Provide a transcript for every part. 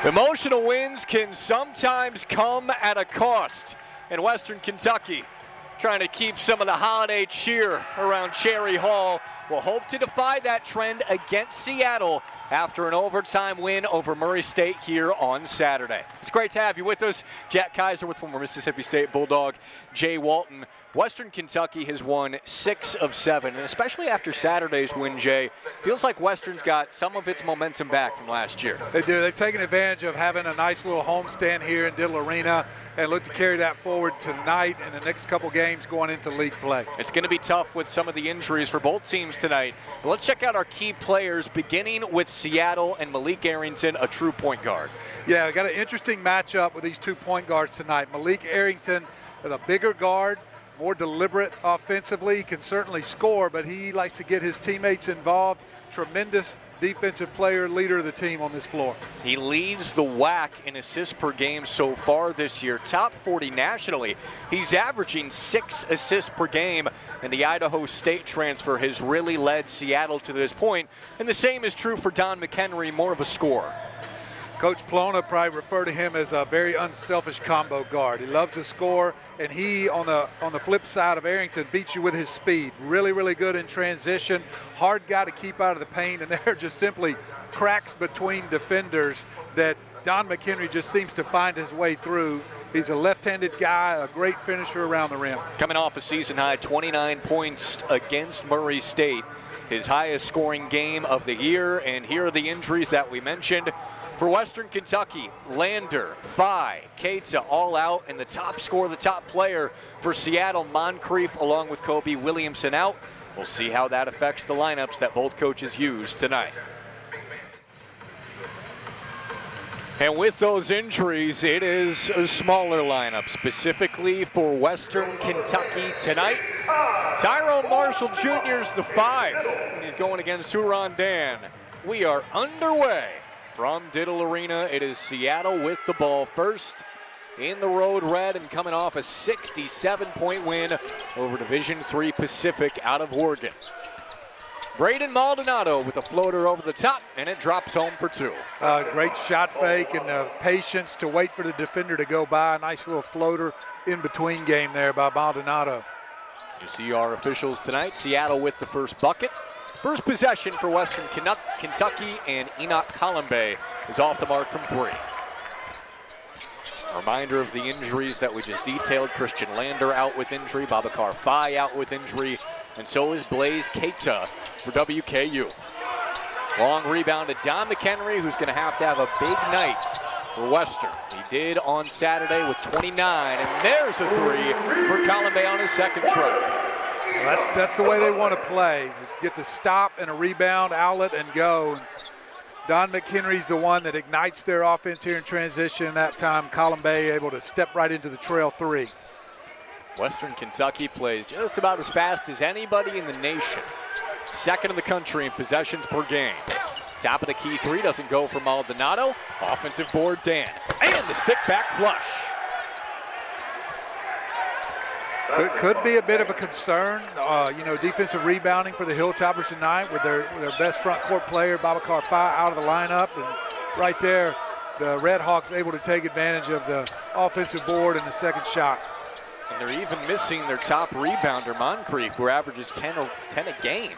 Emotional wins can sometimes come at a cost. In Western Kentucky, trying to keep some of the holiday cheer around Cherry Hall, will hope to defy that trend against Seattle after an overtime win over Murray State here on Saturday. It's great to have you with us. Jack Kaiser with former Mississippi State Bulldog Jay Walton. Western Kentucky has won 6 of 7, and especially after Saturday's win, Jay, feels like Western's got some of its momentum back from last year. They do. They've taken advantage of having a nice little homestand here in Diddle Arena and look to carry that forward tonight and the next couple games going into league play. It's going to be tough with some of the injuries for both teams tonight. But let's check out our key players, beginning with Seattle and Malik Arrington, a true point guard. Yeah, we got an interesting matchup with these 2 point guards tonight. Malik Arrington is a bigger guard, more deliberate offensively. He can certainly score, but he likes to get his teammates involved. Tremendous defensive player, leader of the team on this floor. He leads the WAC in assists per game so far this year, top 40 nationally. He's averaging 6 assists per game, and the Idaho State transfer has really led Seattle to this point. And the same is true for Don McHenry, more of a scorer. Coach Plona probably referred to him as a very unselfish combo guard. He loves to score, and he, on the flip side of Arrington, beats you with his speed. Really, really good in transition. Hard guy to keep out of the paint, and there are just simply cracks between defenders that Don McHenry just seems to find his way through. He's a left-handed guy, a great finisher around the rim. Coming off a season-high 29 points against Murray State, his highest scoring game of the year, and here are the injuries that we mentioned. For Western Kentucky, Lander, Phi, Keita all out, and the top scorer, the top player for Seattle, Moncrief, along with Kobe Williamson out. We'll see how that affects the lineups that both coaches use tonight. And with those injuries, it is a smaller lineup, specifically for Western Kentucky tonight. Tyrone Marshall Jr. is the 5, and he's going against Huron Dan. We are underway. From Diddle Arena, it is Seattle with the ball first in the road red and coming off a 67-point win over Division III Pacific out of Oregon. Braden Maldonado with a floater over the top, and it drops home for 2. Great shot fake and the patience to wait for the defender to go by. A nice little floater in between game there by Maldonado. You see our officials tonight, Seattle with the first bucket. First possession for Western Kentucky, and Enoch Colombe is off the mark from 3. A reminder of the injuries that we just detailed. Christian Lander out with injury, Babacar Phi out with injury, and so is Blaze Keita for WKU. Long rebound to Don McHenry, who's going to have a big night for Western. He did on Saturday with 29, and there's a 3 for Colombe on his second try. Well, that's the way they want to play. Get the stop and a rebound, outlet, and go. Don McHenry's the one that ignites their offense here in transition. That time, Colombe able to step right into the trail 3. Western Kentucky plays just about as fast as anybody in the nation. Second in the country in possessions per game. Top of the key 3 doesn't go for Maldonado. Offensive board, Dan. And the stick back flush. Could be a bit of a concern, defensive rebounding for the Hilltoppers tonight with their best front court player, Babacar Phi, out of the lineup. And right there, the Red Hawks able to take advantage of the offensive board and the second shot. And they're even missing their top rebounder, Moncrief, who averages 10 a game.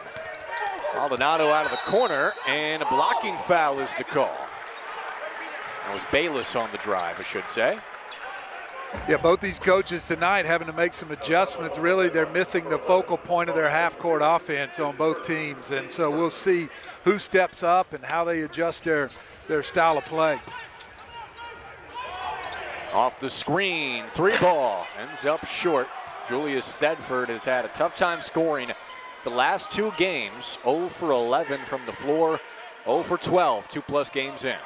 Maldonado out of the corner, and a blocking foul is the call. That was Bayless on the drive, I should say. Yeah, both these coaches tonight having to make some adjustments. Really, they're missing the focal point of their half-court offense on both teams. And so we'll see who steps up and how they adjust their style of play. Off the screen, 3 ball, ends up short. Julius Thedford has had a tough time scoring the last 2 games. 0 for 11 from the floor, 0 for 12, 2+ games in.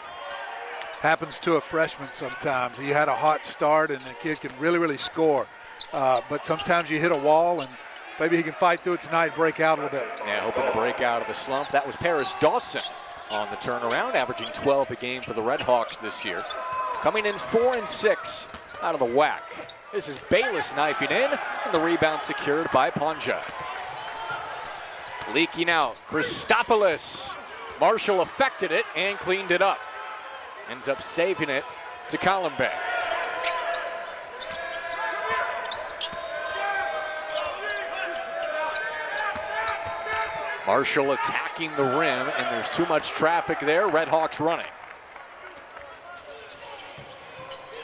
Happens to a freshman sometimes. He had a hot start, and the kid can really, really score. But sometimes you hit a wall, and maybe he can fight through it tonight and break out a little bit. Yeah, hoping to break out of the slump. That was Paris Dawson on the turnaround, averaging 12 a game for the Red Hawks this year. Coming in 4 and 6 out of the WAC. This is Bayless knifing in, and the rebound secured by Ponja. Leaking out, Christopoulos. Marshall affected it and cleaned it up. ends up saving it to Columbine. Marshall attacking the rim, and there's too much traffic there. Red Hawks running.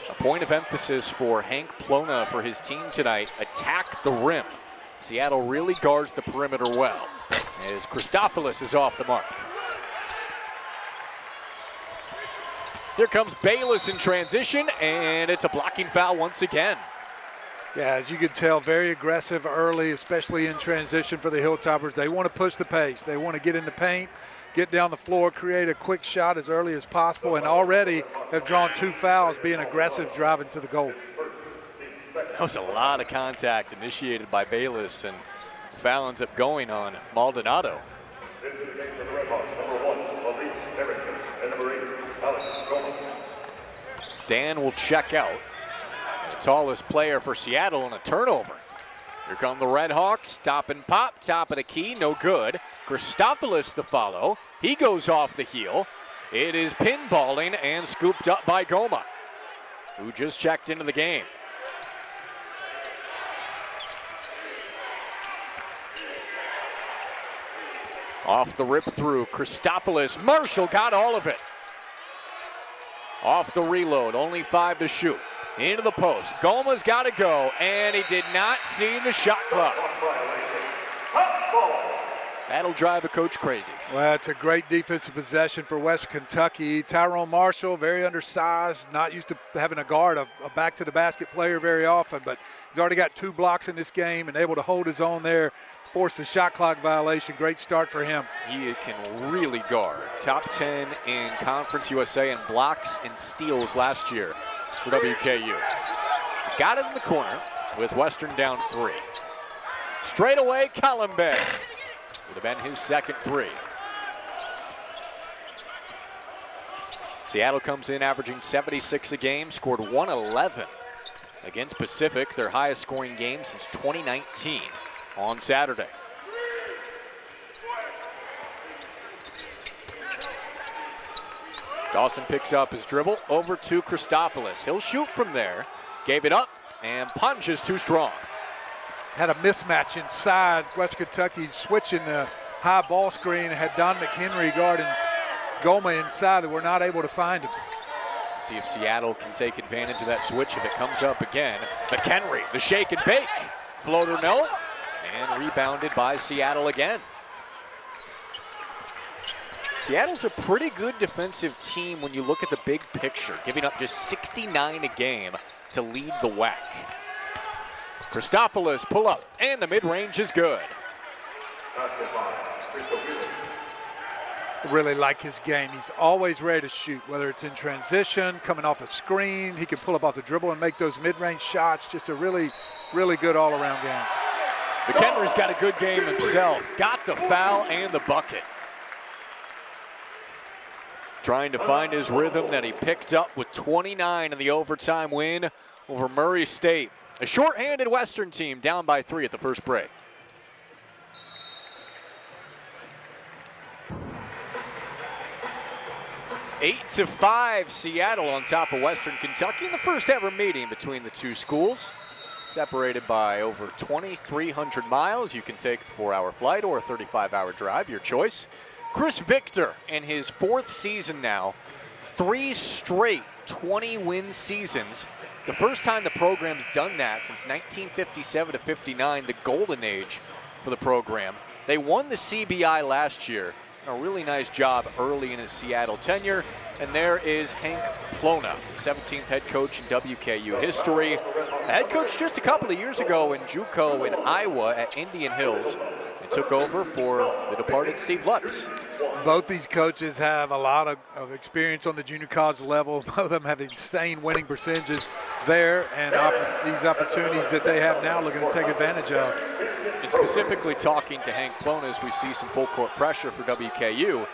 A point of emphasis for Hank Plona for his team tonight, attack the rim. Seattle really guards the perimeter well, as Christopoulos is off the mark. Here comes Bayless in transition, and it's a blocking foul once again. Yeah, as you can tell, very aggressive early, especially in transition for the Hilltoppers. They want to push the pace. They want to get in the paint, get down the floor, create a quick shot as early as possible, and already have drawn 2 fouls, being aggressive driving to the goal. That was a lot of contact initiated by Bayless, and foul ends up going on Maldonado. Dan will check out. The tallest player for Seattle on a turnover. Here come the Red Hawks, stop and pop, top of the key, no good. Christopoulos the follow, he goes off the heel. It is pinballing and scooped up by Goma, who just checked into the game. Off the rip through, Christopoulos, Marshall got all of it. Off the reload, only 5 to shoot. Into the post, Goma's got to go, and he did not see the shot clock. That'll drive a coach crazy. Well, it's a great defensive possession for West Kentucky. Tyrone Marshall, very undersized, not used to having a guard, a back-to-the-basket player very often, but he's already got 2 blocks in this game and able to hold his own there, forced a shot clock violation. Great start for him. He can really guard. Top 10 in Conference USA in blocks and steals last year for WKU. He's got it in the corner with Western down 3. Straight away, Columbine. Would have been his second 3. Seattle comes in averaging 76 a game, scored 111 against Pacific, their highest scoring game since 2019 on Saturday. Dawson picks up his dribble over to Christopoulos. He'll shoot from there, gave it up, and punch is too strong. Had a mismatch inside. West Kentucky switching the high ball screen, had Don McHenry guarding Goma inside, and we're not able to find him. See if Seattle can take advantage of that switch if it comes up again. McHenry, the shake and bake. Floater no, and rebounded by Seattle again. Seattle's a pretty good defensive team when you look at the big picture, giving up just 69 a game to lead the WAC. Christopoulos pull up, and the mid-range is good. Really like his game. He's always ready to shoot, whether it's in transition, coming off a screen. He can pull up off the dribble and make those mid-range shots. Just a really, really good all-around game. McHenry's got a good game himself. Got the foul and the bucket. Trying to find his rhythm that he picked up with 29 in the overtime win over Murray State. A shorthanded Western team down by 3 at the first break. Eight to 5, Seattle on top of Western Kentucky in the first ever meeting between the two schools. Separated by over 2,300 miles. You can take the 4-hour flight or a 35-hour drive, your choice. Chris Victor in his 4th season now, 3 straight 20-win seasons. The first time the program's done that since 1957 to 59, the golden age for the program. They won the CBI last year. A really nice job early in his Seattle tenure. And there is Hank Plona, 17th head coach in WKU history. The head coach just a couple of years ago in JUCO in Iowa at Indian Hills, and took over for the departed Steve Lutz. Both these coaches have a lot of experience on the junior college level. Both of them have insane winning percentages there, and these opportunities that they have now looking to take advantage of. And specifically talking to Hank Plona as we see some full court pressure for WKU. He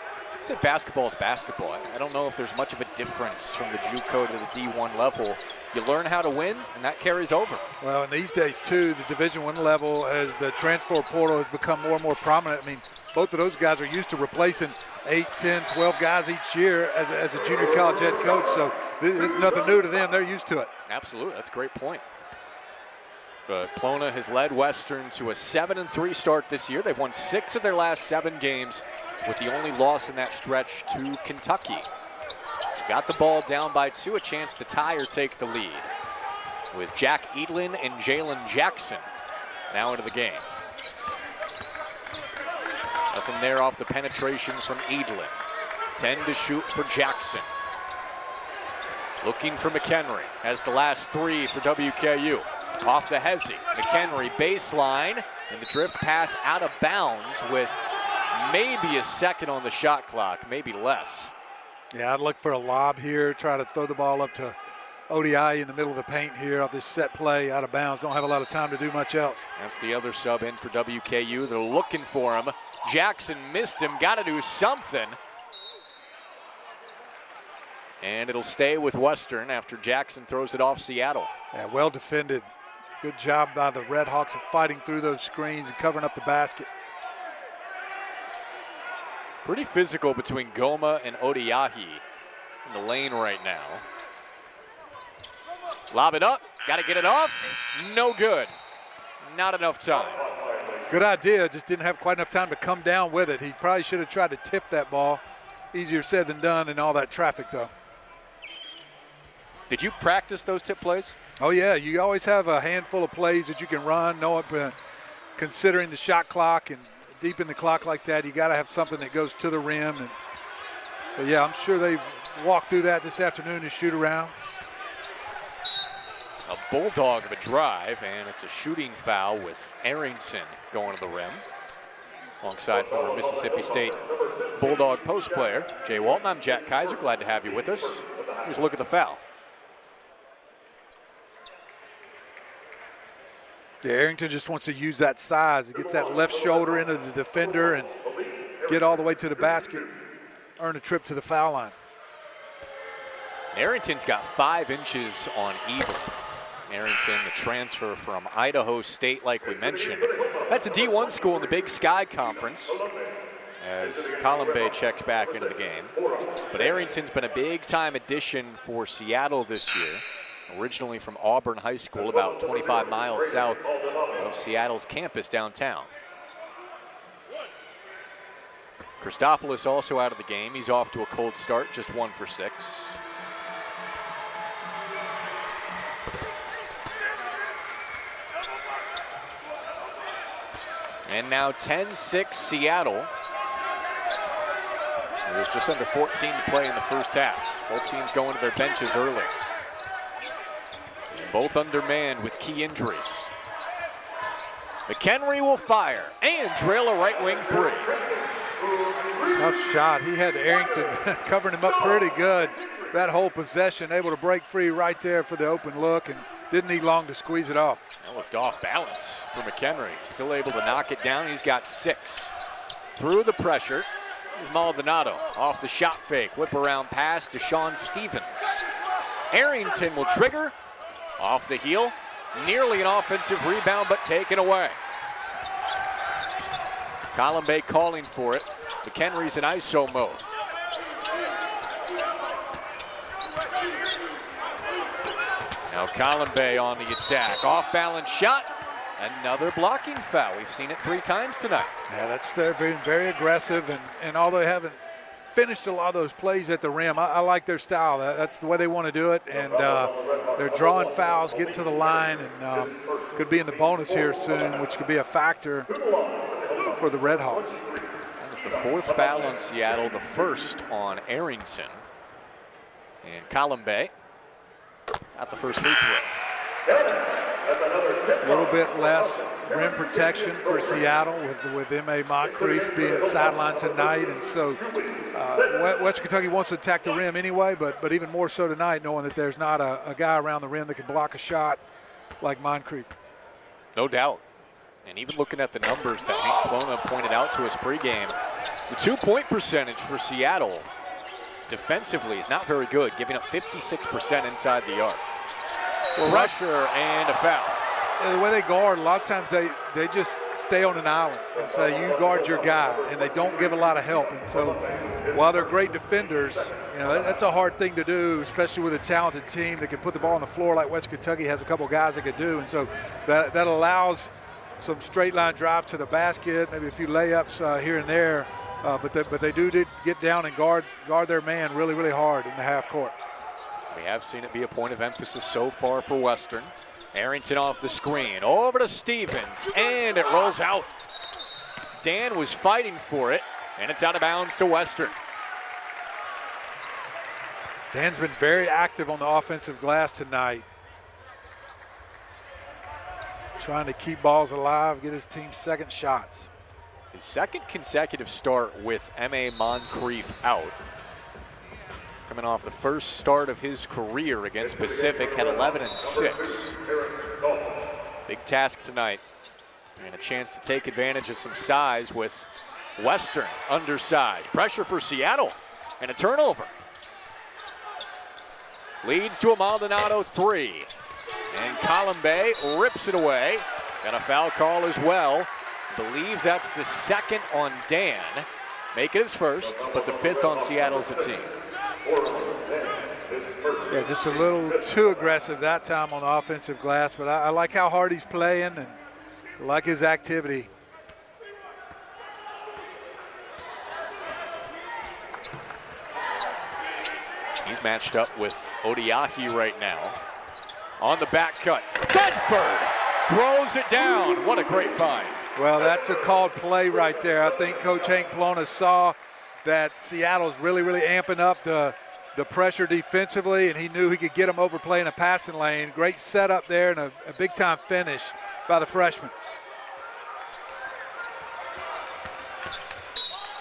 said basketball is basketball. I don't know if there's much of a difference from the JUCO to the D1 level. You learn how to win, and that carries over. Well, in these days, too, the Division I level, as the transfer portal has become more and more prominent. I mean, both of those guys are used to replacing 8, 10, 12 guys each year as a junior college head coach. So it's nothing new to them. They're used to it. Absolutely, that's a great point. But Plona has led Western to a 7-3 start this year. They've won 6 of their last 7 games, with the only loss in that stretch to Kentucky. Got the ball down by 2, a chance to tie or take the lead, with Jack Edlin and Jalen Jackson now into the game. Nothing there off the penetration from Edlin. 10 to shoot for Jackson. Looking for McHenry. Has the last 3 for WKU. Off the Hezzy. McHenry baseline, and the drift pass out of bounds with maybe a second on the shot clock, maybe less. Yeah, I'd look for a lob here, try to throw the ball up to ODI in the middle of the paint here off this set play, out of bounds. Don't have a lot of time to do much else. That's the other sub in for WKU. They're looking for him. Jackson missed him, got to do something. And it'll stay with Western after Jackson throws it off Seattle. Yeah, well defended. Good job by the Red Hawks of fighting through those screens and covering up the basket. Pretty physical between Goma and Odiahi in the lane right now. Lob it up, got to get it off. No good. Not enough time. Good idea, just didn't have quite enough time to come down with it. He probably should have tried to tip that ball. Easier said than done in all that traffic, though. Did you practice those tip plays? Oh, yeah. You always have a handful of plays that you can run. Considering the shot clock and deep in the clock like that, you got to have something that goes to the rim. And so, yeah, I'm sure they walked through that this afternoon to shoot around. A bulldog of a drive, and it's a shooting foul with Arrington going to the rim. Alongside former Mississippi State Bulldog post player Jay Walton, I'm Jack Kaiser. Glad to have you with us. Here's a look at the foul. Yeah, Arrington just wants to use that size. He gets that left shoulder into the defender and get all the way to the basket, earn a trip to the foul line. Arrington's got 5 inches on Edlin. Arrington, the transfer from Idaho State, like we mentioned. That's a D1 school in the Big Sky Conference, as Columbe checks back into the game. But Arrington's been a big-time addition for Seattle this year. Originally from Auburn High School, about 25 miles south of Seattle's campus downtown. Christopoulos also out of the game. He's off to a cold start, just 1 for 6. And now 10-6 Seattle. There's just under 14 to play in the first half. Both teams going to their benches early. Both undermanned with key injuries. McHenry will fire and drill a right wing 3. Tough shot. He had Arrington covering him up pretty good. That whole possession, able to break free right there for the open look, and didn't need long to squeeze it off. That looked off balance for McHenry. Still able to knock it down. He's got 6. Through the pressure is Maldonado. Off the shot fake. Whip around pass to Sean Stevens. Arrington will trigger. Off the heel. Nearly an offensive rebound, but taken away. Columbe calling for it. McHenry's in ISO mode. Now Columbe on the attack. Off balance shot. Another blocking foul. We've seen it 3 times tonight. Yeah, that's very, very aggressive. And although they haven't finished a lot of those plays at the rim, I like their style. That's the way they want to do it. And they're drawing fouls, getting to the line, and could be in the bonus here soon, which could be a factor for the Red Hawks. That is the 4th foul on Seattle, the 1st on Arrington. And Columbe got the first free throw. A little bit less rim protection for Seattle with M.A. Moncrief being sidelined tonight. And so Western Kentucky wants to attack the rim anyway, but even more so tonight, knowing that there's not a guy around the rim that can block a shot like Moncrief. No doubt. And even looking at the numbers that Hank Plona pointed out to us pregame, the 2-point percentage for Seattle defensively is not very good, giving up 56% inside the arc. Pressure and a foul. The way they guard, a lot of times they just stay on an island and say, you guard your guy, and they don't give a lot of help. And so while they're great defenders, you know, that's a hard thing to do, especially with a talented team that can put the ball on the floor like Western Kentucky has a couple guys that could do. And so that allows some straight line drive to the basket, maybe a few layups here and there. But they do get down and guard their man really, really hard in the half court. We have seen it be a point of emphasis so far for Western. Arrington off the screen, over to Stevens, and it rolls out. Dan was fighting for it, and it's out of bounds to Western. Dan's been very active on the offensive glass tonight. Trying to keep balls alive, get his team second shots. His second consecutive start with M.A. Moncrief out. Coming off the first start of his career against Pacific, had 11 and 6. Big task tonight, and a chance to take advantage of some size with Western undersized. Pressure for Seattle, and a turnover. Leads to a Maldonado 3, and Colombe rips it away. Got a foul call as well. Believe that's the second on Dan. Make it his first, but the 5th on Seattle as a team. Yeah, just a little too aggressive that time on the offensive glass, but I like how hard he's playing and I like his activity. He's matched up with Odiahi right now. On the back cut, Thedford throws it down. What a great find. Well, that's a called play right there. I think Coach Hank Plona saw that Seattle's really, really amping up the pressure defensively, and he knew he could get them overplaying a passing lane. Great setup there and a big-time finish by the freshman.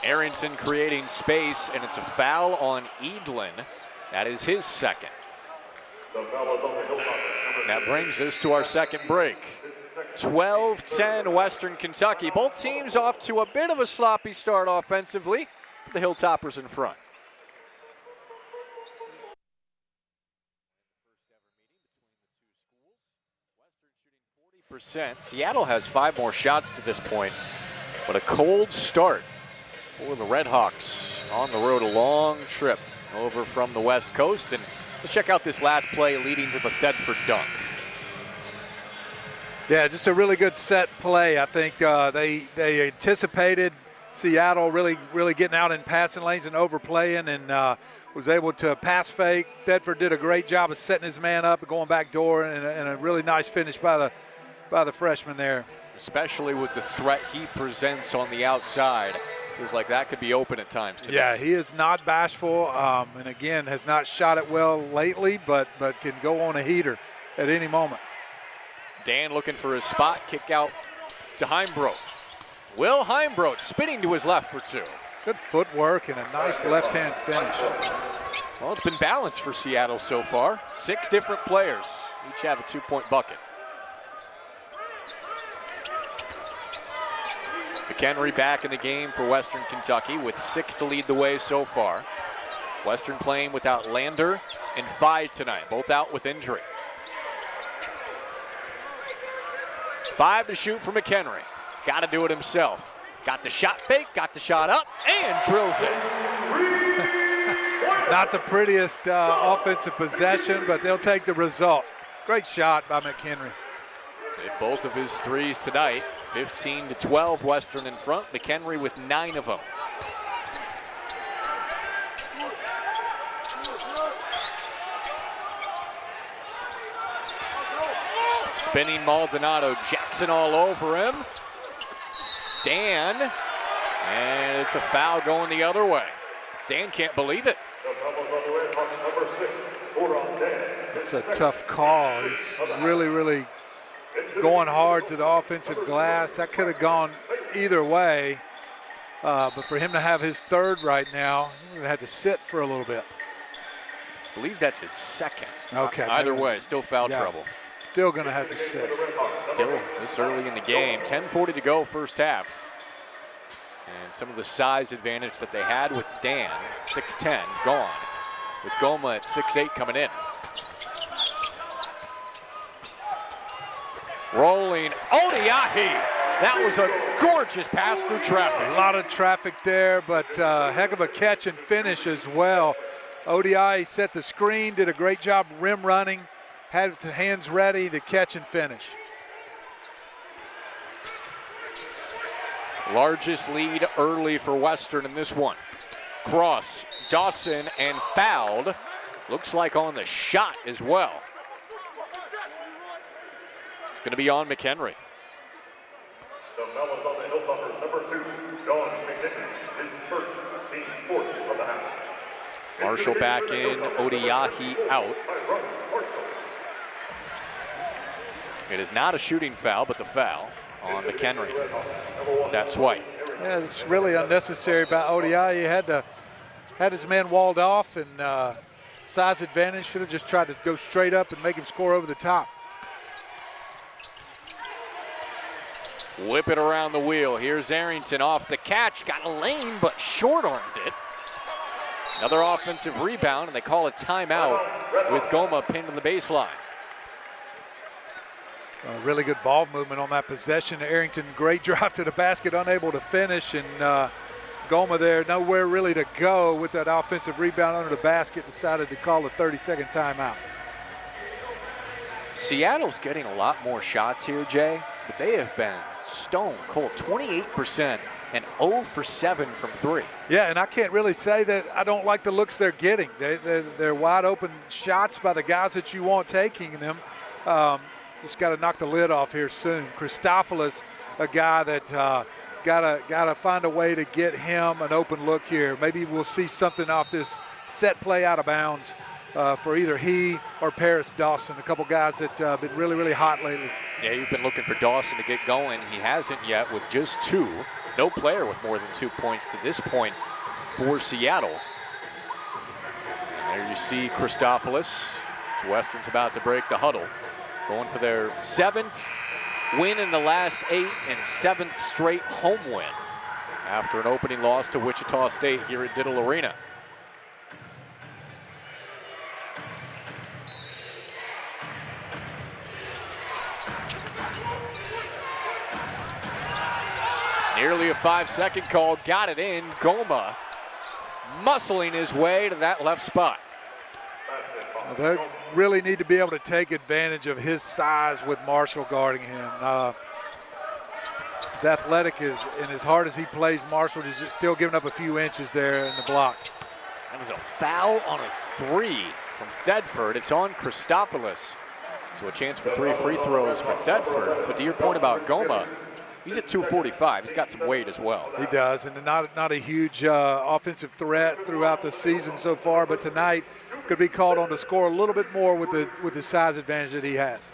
Arrington creating space, and it's a foul on Edlin. That is his second. That brings us to our second break. 12-10 Western Kentucky. Both teams off to a bit of a sloppy start offensively. The Hilltoppers in front. Seattle has 5 more shots to this point, but a cold start for the Redhawks on the road. A long trip over from the West Coast, and let's check out this last play leading to the Thedford dunk. Yeah, just a really good set play. I think they anticipated Seattle really getting out in passing lanes and overplaying, and was able to pass fake. Thedford did a great job of setting his man up and going back door, and a really nice finish by the freshman there. Especially with the threat he presents on the outside. It was like that could be open at times today. Yeah, he is not bashful, and again, has not shot it well lately, but can go on a heater at any moment. Dan looking for his spot, kick out to Heimbrodt. Will Heimbrodt spinning to his left for 2. Good footwork and a nice left-hand finish. Well, it's been balanced for Seattle so far. 6 different players, each have a 2-point bucket. McHenry back in the game for Western Kentucky with 6 to lead the way so far. Western playing without Lander and Phi tonight, both out with injury. 5 to shoot for McHenry. Got to do it himself. Got the shot fake, got the shot up, and drills it. Not the prettiest offensive possession, but they'll take the result. Great shot by McHenry. Hit both of his threes tonight. 15-12 Western in front. McHenry with 9 of them. Spinning Maldonado, Jackson all over him. Dan, and it's a foul going the other way. Dan can't believe it. It's a tough call. He's really going hard to the offensive glass. That could have gone either way, but for him to have his 3rd right now, he had to sit for a little bit. I believe that's his 2nd. Okay. Either way, still foul trouble. Still going to have to sit. Still this early in the game. 10:40 to go first half. And some of the size advantage that they had with Dan, 6'10", gone. With Goma at 6'8", coming in. Rolling Odiahi That was a gorgeous pass through traffic. A lot of traffic there, but heck of a catch and finish as well. ODI set the screen, did a great job rim running, had his hands ready to catch and finish. Largest lead early for Western in this one. Cross, Dawson, and fouled. Looks like on the shot as well. It's going to be on McHenry. The foul is on the Hilltoppers, number 2, Don McHenry, his first, team fourth of the half. Marshall back in, Odiahi out. It is not a shooting foul, but the foul on McHenry. That's White. Yeah, it's really unnecessary by ODI. He had his man walled off, and size advantage. Should have just tried to go straight up and make him score over the top. Whip it around the wheel. Here's Arrington off the catch. Got a lane, but short-armed it. Another offensive rebound, and they call a timeout with Goma pinned on the baseline. Really good ball movement on that possession. Arrington, great drive to the basket, unable to finish, and Goma there, nowhere really to go with that offensive rebound under the basket, decided to call a 30-second timeout. Seattle's getting a lot more shots here, Jay, but they have been stone cold, 28% and 0 for 7 from 3. Yeah, and I can't really say that I don't like the looks they're getting. They're wide open shots by the guys that you want taking them. Just got to knock the lid off here soon. Christophilus, a guy that gotta find a way to get him an open look here. Maybe we'll see something off this set play out of bounds for either he or Paris Dawson, a couple guys that have been really, really hot lately. Yeah, you've been looking for Dawson to get going. He hasn't yet with just 2. No player with more than 2 points to this point for Seattle. And there you see Christophilus. Western's about to break the huddle. Going for their 7th win in the last 8 and 7th straight home win after an opening loss to Wichita State here at Diddle Arena. Nearly a 5-second call, got it in. Goma muscling his way to that left spot. They really need to be able to take advantage of his size with Marshall guarding him. As athletic and as hard as he plays, Marshall is just still giving up a few inches there in the block. That was a foul on a 3 from Thedford. It's on Christophilus. So a chance for 3 free throws for Thedford. But to your point about Goma, he's at 245. He's got some weight as well. He does, and not a huge offensive threat throughout the season so far, but tonight could be called on to score a little bit more with the size advantage that he has.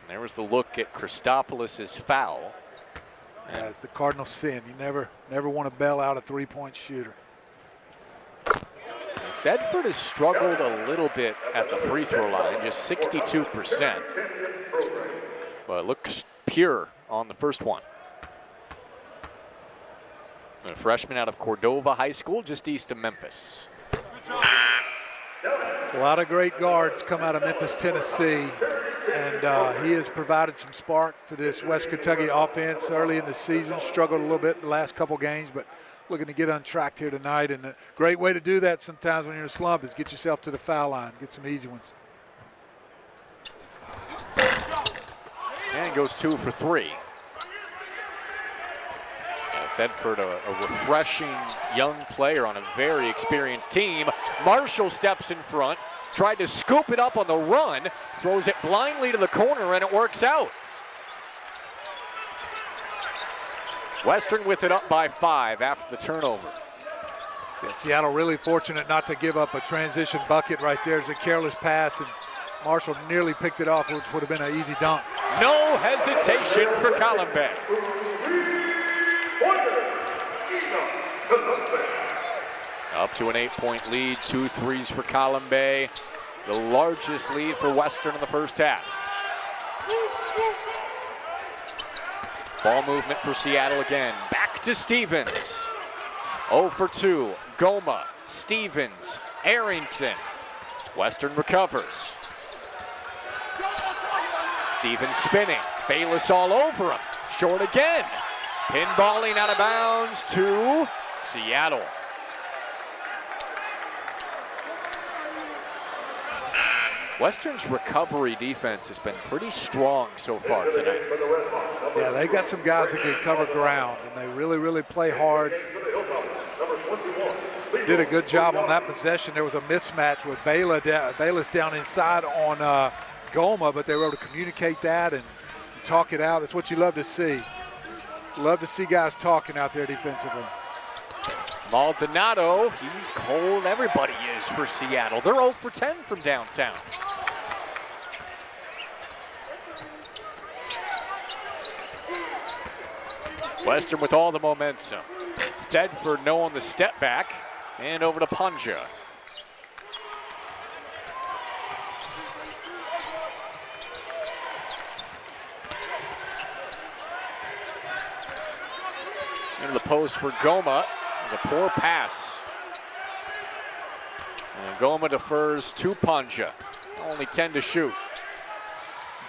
And there was the look at Christophilus's foul. Yeah, it's the cardinal sin. You never want to bail out a three-point shooter. Thedford has struggled a little bit at the free throw line, just 62%. But it looks pure on the first one. A freshman out of Cordova High School, just east of Memphis. A lot of great guards come out of Memphis, Tennessee, and he has provided some spark to this West Kentucky offense early in the season. Struggled a little bit in the last couple games, but looking to get untracked here tonight. And a great way to do that sometimes when you're in a slump is get yourself to the foul line, get some easy ones. And goes 2 for 3. Thedford, a refreshing young player on a very experienced team. Marshall steps in front, tried to scoop it up on the run, throws it blindly to the corner, and it works out. Western with it up by 5 after the turnover. Yeah, Seattle really fortunate not to give up a transition bucket right there. It's a careless pass, and Marshall nearly picked it off, which would have been an easy dunk. No hesitation for Columbia. Up to an 8-point lead, 2 threes for Column Bay. The largest lead for Western in the first half. Ball movement for Seattle again. Back to Stevens. 0 for 2. Goma, Stevens, Arrington. Western recovers. Stevens spinning. Bayless all over him. short again. Pinballing out of bounds to Seattle. Western's recovery defense has been pretty strong so far tonight. Yeah, they got some guys that can cover ground, and they really, really play hard. Did a good job on that possession. There was a mismatch with Bayless down inside on Goma, but they were able to communicate that and talk it out. That's what you love to see. Love to see guys talking out there defensively. Maldonado, he's cold. Everybody is for Seattle. They're 0 for 10 from downtown. Western with all the momentum. Bedford no on the step back. And over to Punja. Into the post for Goma. A poor pass. And Goma defers to Punja. Only 10 to shoot.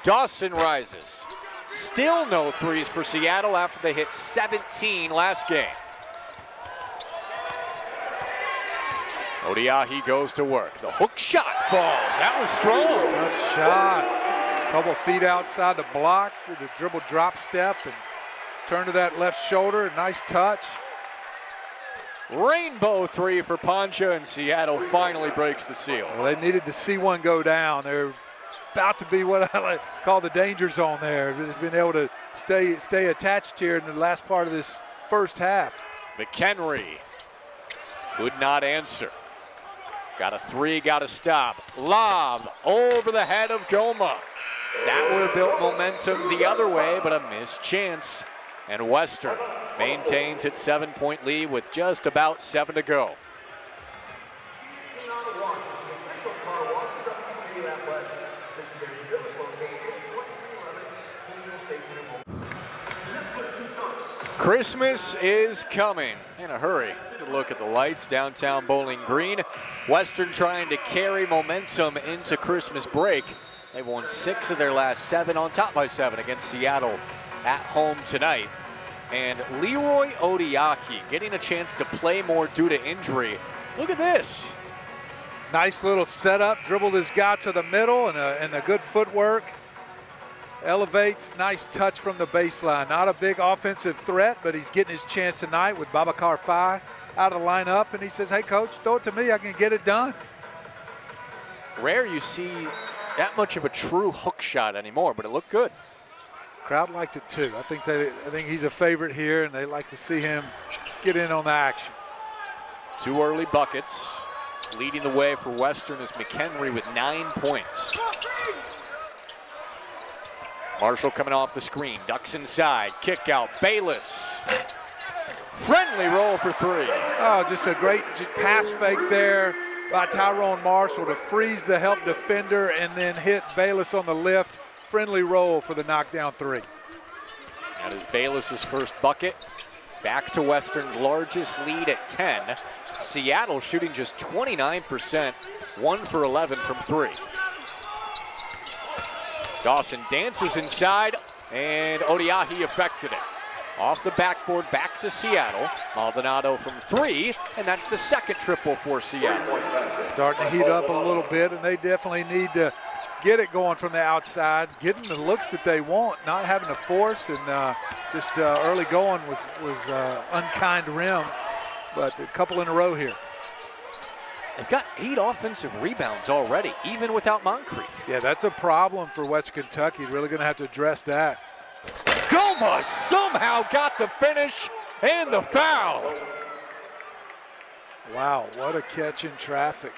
Dawson rises. Still no threes for Seattle after they hit 17 last game. Odiahi goes to work. The hook shot falls. That was strong. Tough shot. Couple feet outside the block with the dribble drop step and turn to that left shoulder. Nice touch. Rainbow three for Poncha, and Seattle finally breaks the seal. Well, they needed to see one go down. They're about to be what I like call the danger zone there. Just been able to stay attached here in the last part of this first half. McHenry could not answer. Got a three, got to stop. Lob over the head of Goma. That would have built momentum the other way, but a missed chance. And Western maintains its 7-point lead with just about 7 to go. Christmas is coming in a hurry. Good look at the lights downtown Bowling Green. Western trying to carry momentum into Christmas break. They've won 6 of their last 7 on top by 7 against Seattle at home tonight. And Leroy Odiahi getting a chance to play more due to injury. Look at this. Nice little setup, dribbled his guy to the middle and a good footwork. Elevates, nice touch from the baseline. Not a big offensive threat, but he's getting his chance tonight with Babacar Faye out of the lineup. And he says, hey coach, throw it to me, I can get it done. Rare you see that much of a true hook shot anymore, but it looked good. Crowd liked it too. I think he's a favorite here, and they like to see him get in on the action. 2 early buckets. Leading the way for Western is McHenry with 9 points. Marshall coming off the screen, ducks inside, kick out, Bayless. Friendly roll for 3. Oh, just a great pass fake there by Tyrone Marshall to freeze the help defender and then hit Bayless on the lift. Friendly roll for the knockdown 3. That is Bayless's first bucket. Back to Western's largest lead at 10. Seattle shooting just 29%, 1 for 11 from 3. Dawson dances inside, and Odiahi affected it. Off the backboard, back to Seattle. Maldonado from 3, and that's the second triple for Seattle. Starting to heat up a little bit, and they definitely need to get it going from the outside, getting the looks that they want, not having to force, and just early going was unkind rim, but a couple in a row here. They've got 8 offensive rebounds already, even without Moncrief. Yeah, that's a problem for Western Kentucky. Really going to have to address that. Goma somehow got the finish and the foul. Wow, what a catch in traffic.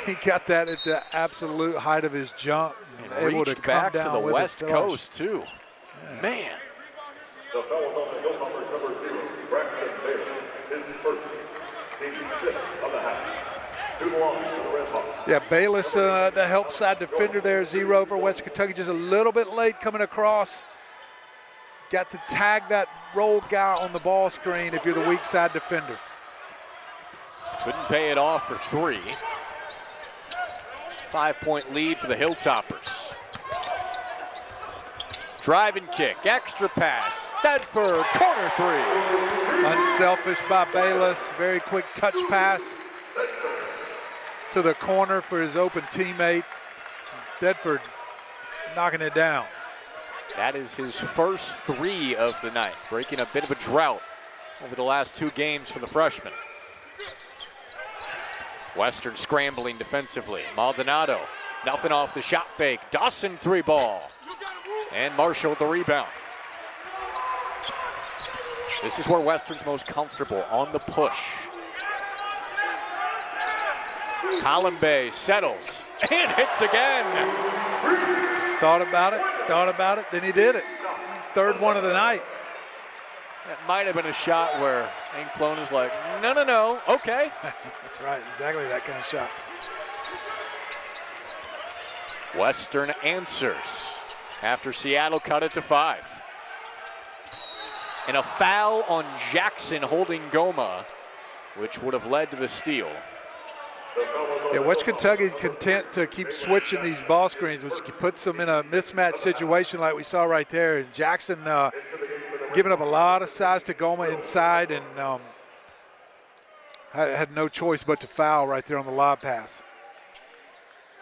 He got that at the absolute height of his jump. And able to come back down to the West Coast, too. Yeah. Man. The foul is on the Hilltoppers, number 0, Braxton Bayless. His first, team 5th of the half. To the line for the Red Hawks. Yeah, Bayless, the help side defender there, 0 for West Kentucky. Just a little bit late coming across. Got to tag that rolled guy on the ball screen if you're the weak side defender. Couldn't pay it off for 3. 5-point lead for the Hilltoppers. Driving kick, extra pass, Thedford, corner three. Unselfish by Bayless, very quick touch pass to the corner for his open teammate. Thedford knocking it down. That is his first 3 of the night, breaking a bit of a drought over the last 2 games for the freshman. Western scrambling defensively. Maldonado, nothing off the shot fake. Dawson 3 ball. And Marshall with the rebound. This is where Western's most comfortable, on the push. Columbe settles and hits again. Thought about it, then he did it. 3rd one of the night. That might have been a shot where Hank Plona's like, no, okay. That's right, exactly that kind of shot. Western answers after Seattle cut it to 5. And a foul on Jackson holding Goma, which would have led to the steal. Yeah, West Kentucky's content to keep switching these ball screens, which puts them in a mismatch situation like we saw right there. And Jackson giving up a lot of size to Goma inside, and had no choice but to foul right there on the lob pass.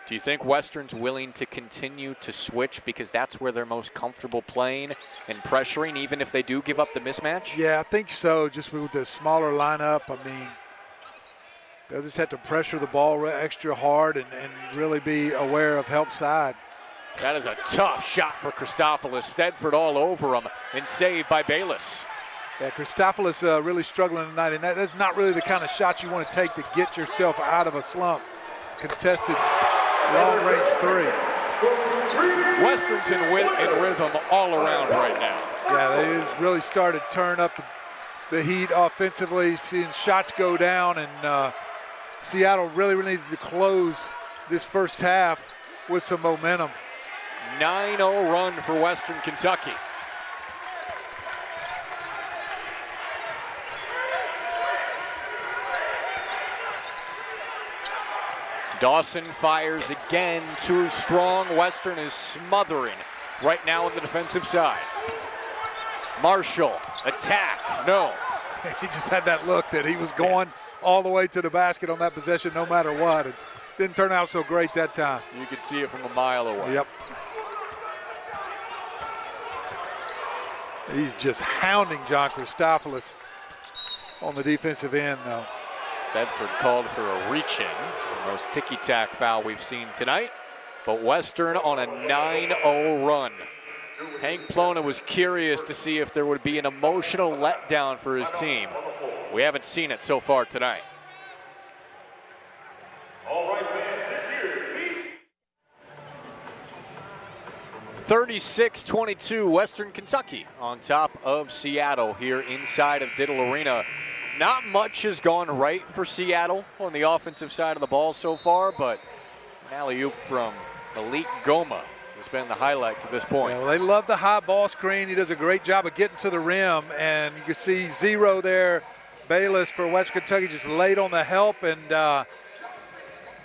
Do you think Western's willing to continue to switch because that's where they're most comfortable playing and pressuring, even if they do give up the mismatch? Yeah, I think so, just with the smaller lineup. I mean, they'll just have to pressure the ball extra hard and really be aware of help side. That is a tough shot for Christopoulos. Thedford all over him and saved by Bayless. Yeah, Christopoulos really struggling tonight, and that's not really the kind of shot you want to take to get yourself out of a slump. Contested long-range 3. Western's in rhythm all around right now. Yeah, they just really started to turn up the heat offensively, seeing shots go down, and Seattle really needs to close this first half with some momentum. 9-0 run for Western Kentucky. Dawson fires again, too strong. Western is smothering right now on the defensive side. Marshall, attack, no. He just had that look that he was going all the way to the basket on that possession no matter what. It didn't turn out so great that time. You could see it from a mile away. Yep. He's just hounding John Christopoulos on the defensive end, though. Thedford called for a reach-in, the most ticky-tack foul we've seen tonight. But Western on a 9-0 run. Hank Plona was curious to see if there would be an emotional letdown for his team. We haven't seen it so far tonight. All right, fans, this year, 36-22, Western Kentucky on top of Seattle here inside of Diddle Arena. Not much has gone right for Seattle on the offensive side of the ball so far, but an alley-oop from Malik Goma has been the highlight to this point. Yeah, well, they love the high ball screen. He does a great job of getting to the rim, and you can see 0 there. Bayless for West Kentucky just late on the help and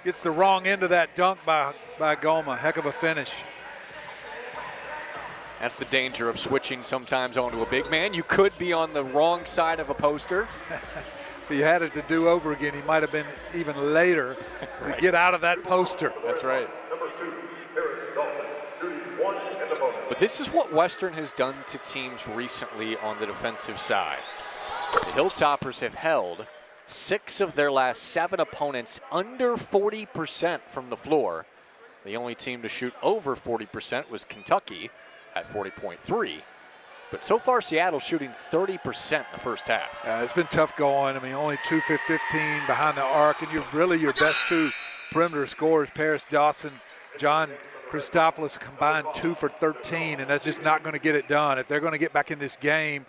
gets the wrong end of that dunk by Goma. Heck of a finish. That's the danger of switching sometimes onto a big man. You could be on the wrong side of a poster. If he had it to do over again, he might have been even later right. to get out of that poster. That's right. number 2, Harris Dawson, shooting 1 in the moment. But this is what Western has done to teams recently on the defensive side. The Hilltoppers have held 6 of their last 7 opponents under 40% from the floor. The only team to shoot over 40% was Kentucky at 40.3. But so far, Seattle's shooting 30% in the first half. It's been tough going. I mean, only 2 for 15 behind the arc, and you're really your best 2 perimeter scorers, Paris Dawson, John Christopoulos, combined 2 for 13, and that's just not going to get it done. If they're going to get back in this game,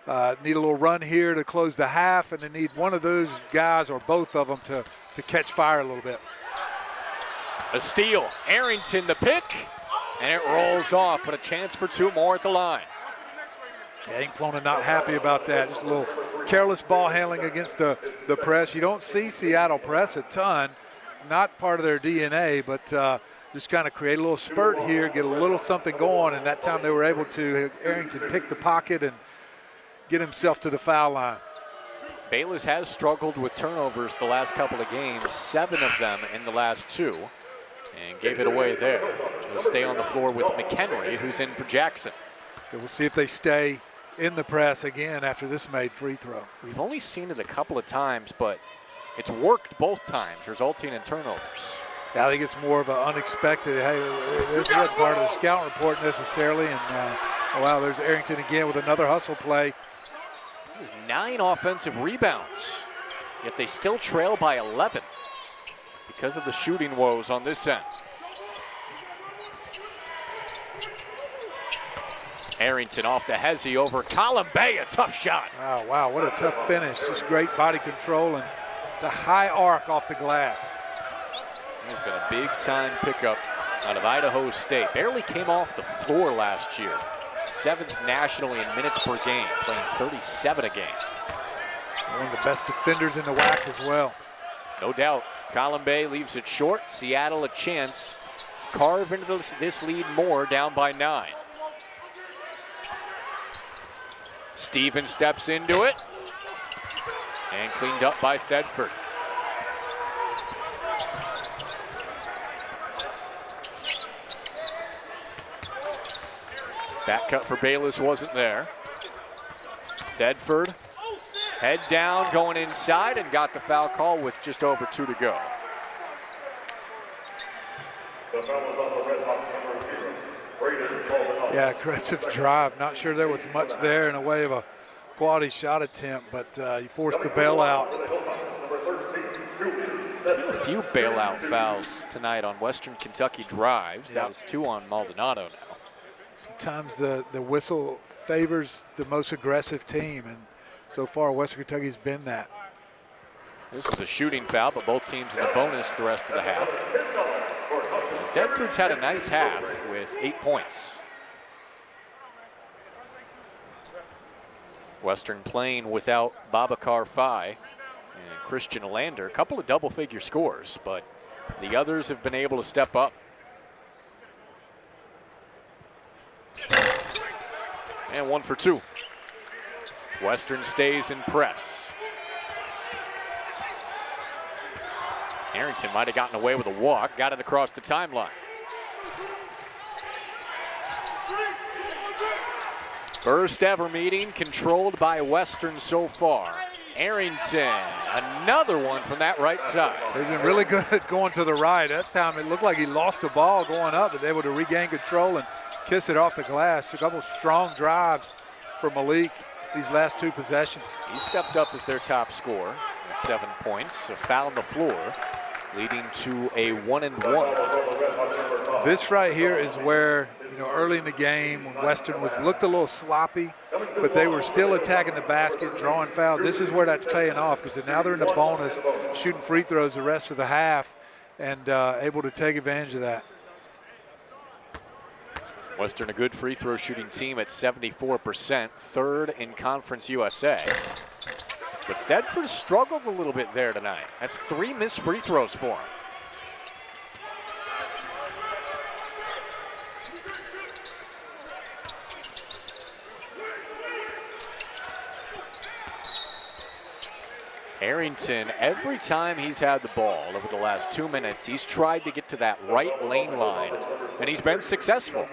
need a little run here to close the half, and they need one of those guys or both of them to catch fire a little bit. A steal, Arrington the pick, and it rolls off, but a chance for 2 more at the line. Hank Plona not happy about that. Just a little careless ball handling against the press. You don't see Seattle press a ton, not part of their DNA, but just kind of create a little spurt here, get a little something going, and that time they were able to, Arrington pick the pocket and get himself to the foul line. Bayless has struggled with turnovers the last couple of games, 7 of them in the last 2, and gave it away there. He'll stay on the floor with McHenry, who's in for Jackson. So we'll see if they stay in the press again after this made free throw. We've only seen it a couple of times, but it's worked both times, resulting in turnovers. Yeah, I think it's more of an unexpected, hey, this isn't part of the scout report necessarily, and oh wow, there's Arrington again with another hustle play. There's 9 offensive rebounds, yet they still trail by 11 because of the shooting woes on this end. Arrington off the hezzy over Colombe, a tough shot. Oh, wow, what a tough finish. Just great body control and the high arc off the glass. He's been a big-time pickup out of Idaho State. Barely came off the floor last year. 7th nationally in minutes per game, playing 37 a game. One of the best defenders in the WAC as well. No doubt. Colombe leaves it short. Seattle a chance to carve into this lead more, down by 9. Stevens steps into it and cleaned up by Thedford. Back cut for Bayless wasn't there. Thedford, head down, going inside, and got the foul call with just over 2 to go. The foul was on the Red Hawks number 2. Braden's called it off. Yeah, aggressive drive. Not sure there was much there in a way of a quality shot attempt, but he forced the bailout. A few bailout fouls tonight on Western Kentucky drives. That was 2 on Maldonado now. Sometimes the whistle favors the most aggressive team, and so far Western Kentucky's been that. This was a shooting foul, but both teams in the bonus the rest of the half. Thedford's had a nice half with 8 points. Western playing without Babacar Faye and Christian Lander. A couple of double-figure scores, but the others have been able to step up. And 1 for 2. Western stays in press. Arrington might have gotten away with a walk, got it across the timeline. First ever meeting controlled by Western so far. Arrington, another one from that right side. He's been really good at going to the right. That time it looked like he lost the ball going up, but able to regain control and kiss it off the glass. A couple strong drives for Malik these last 2 possessions. He stepped up as their top scorer with 7 points, so foul on the floor, leading to a 1-and-1. This right here is where, early in the game when Western looked a little sloppy, but they were still attacking the basket, drawing fouls. This is where that's paying off, because now they're in the bonus, shooting free throws the rest of the half, and able to take advantage of that. Western a good free throw shooting team at 74%, 3rd in Conference USA. But Thedford struggled a little bit there tonight. That's 3 missed free throws for him. Arrington, every time he's had the ball over the last 2 minutes, he's tried to get to that right lane line, and he's been successful.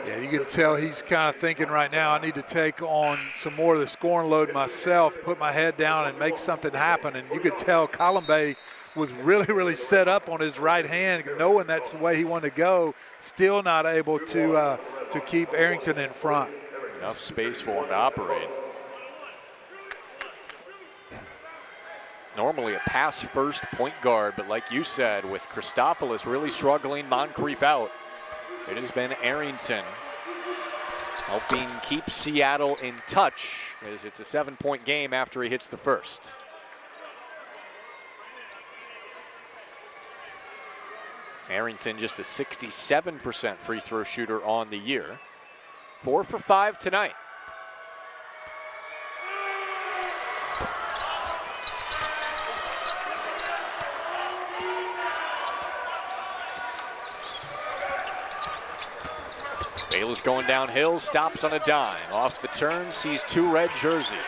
Yeah, you can tell he's kind of thinking right now, I need to take on some more of the scoring load myself, put my head down and make something happen. And you could tell Colombe was really, really set up on his right hand, knowing that's the way he wanted to go, still not able to keep Arrington in front. Enough space for him to operate. Normally a pass-first point guard, but like you said, with Christopoulos really struggling, Moncrief out, it has been Arrington helping keep Seattle in touch, as it's a 7-point game after he hits the first. Arrington just a 67% free throw shooter on the year. 4 for 5 tonight. Bayless going downhill, stops on a dime. Off the turn, sees 2 red jerseys.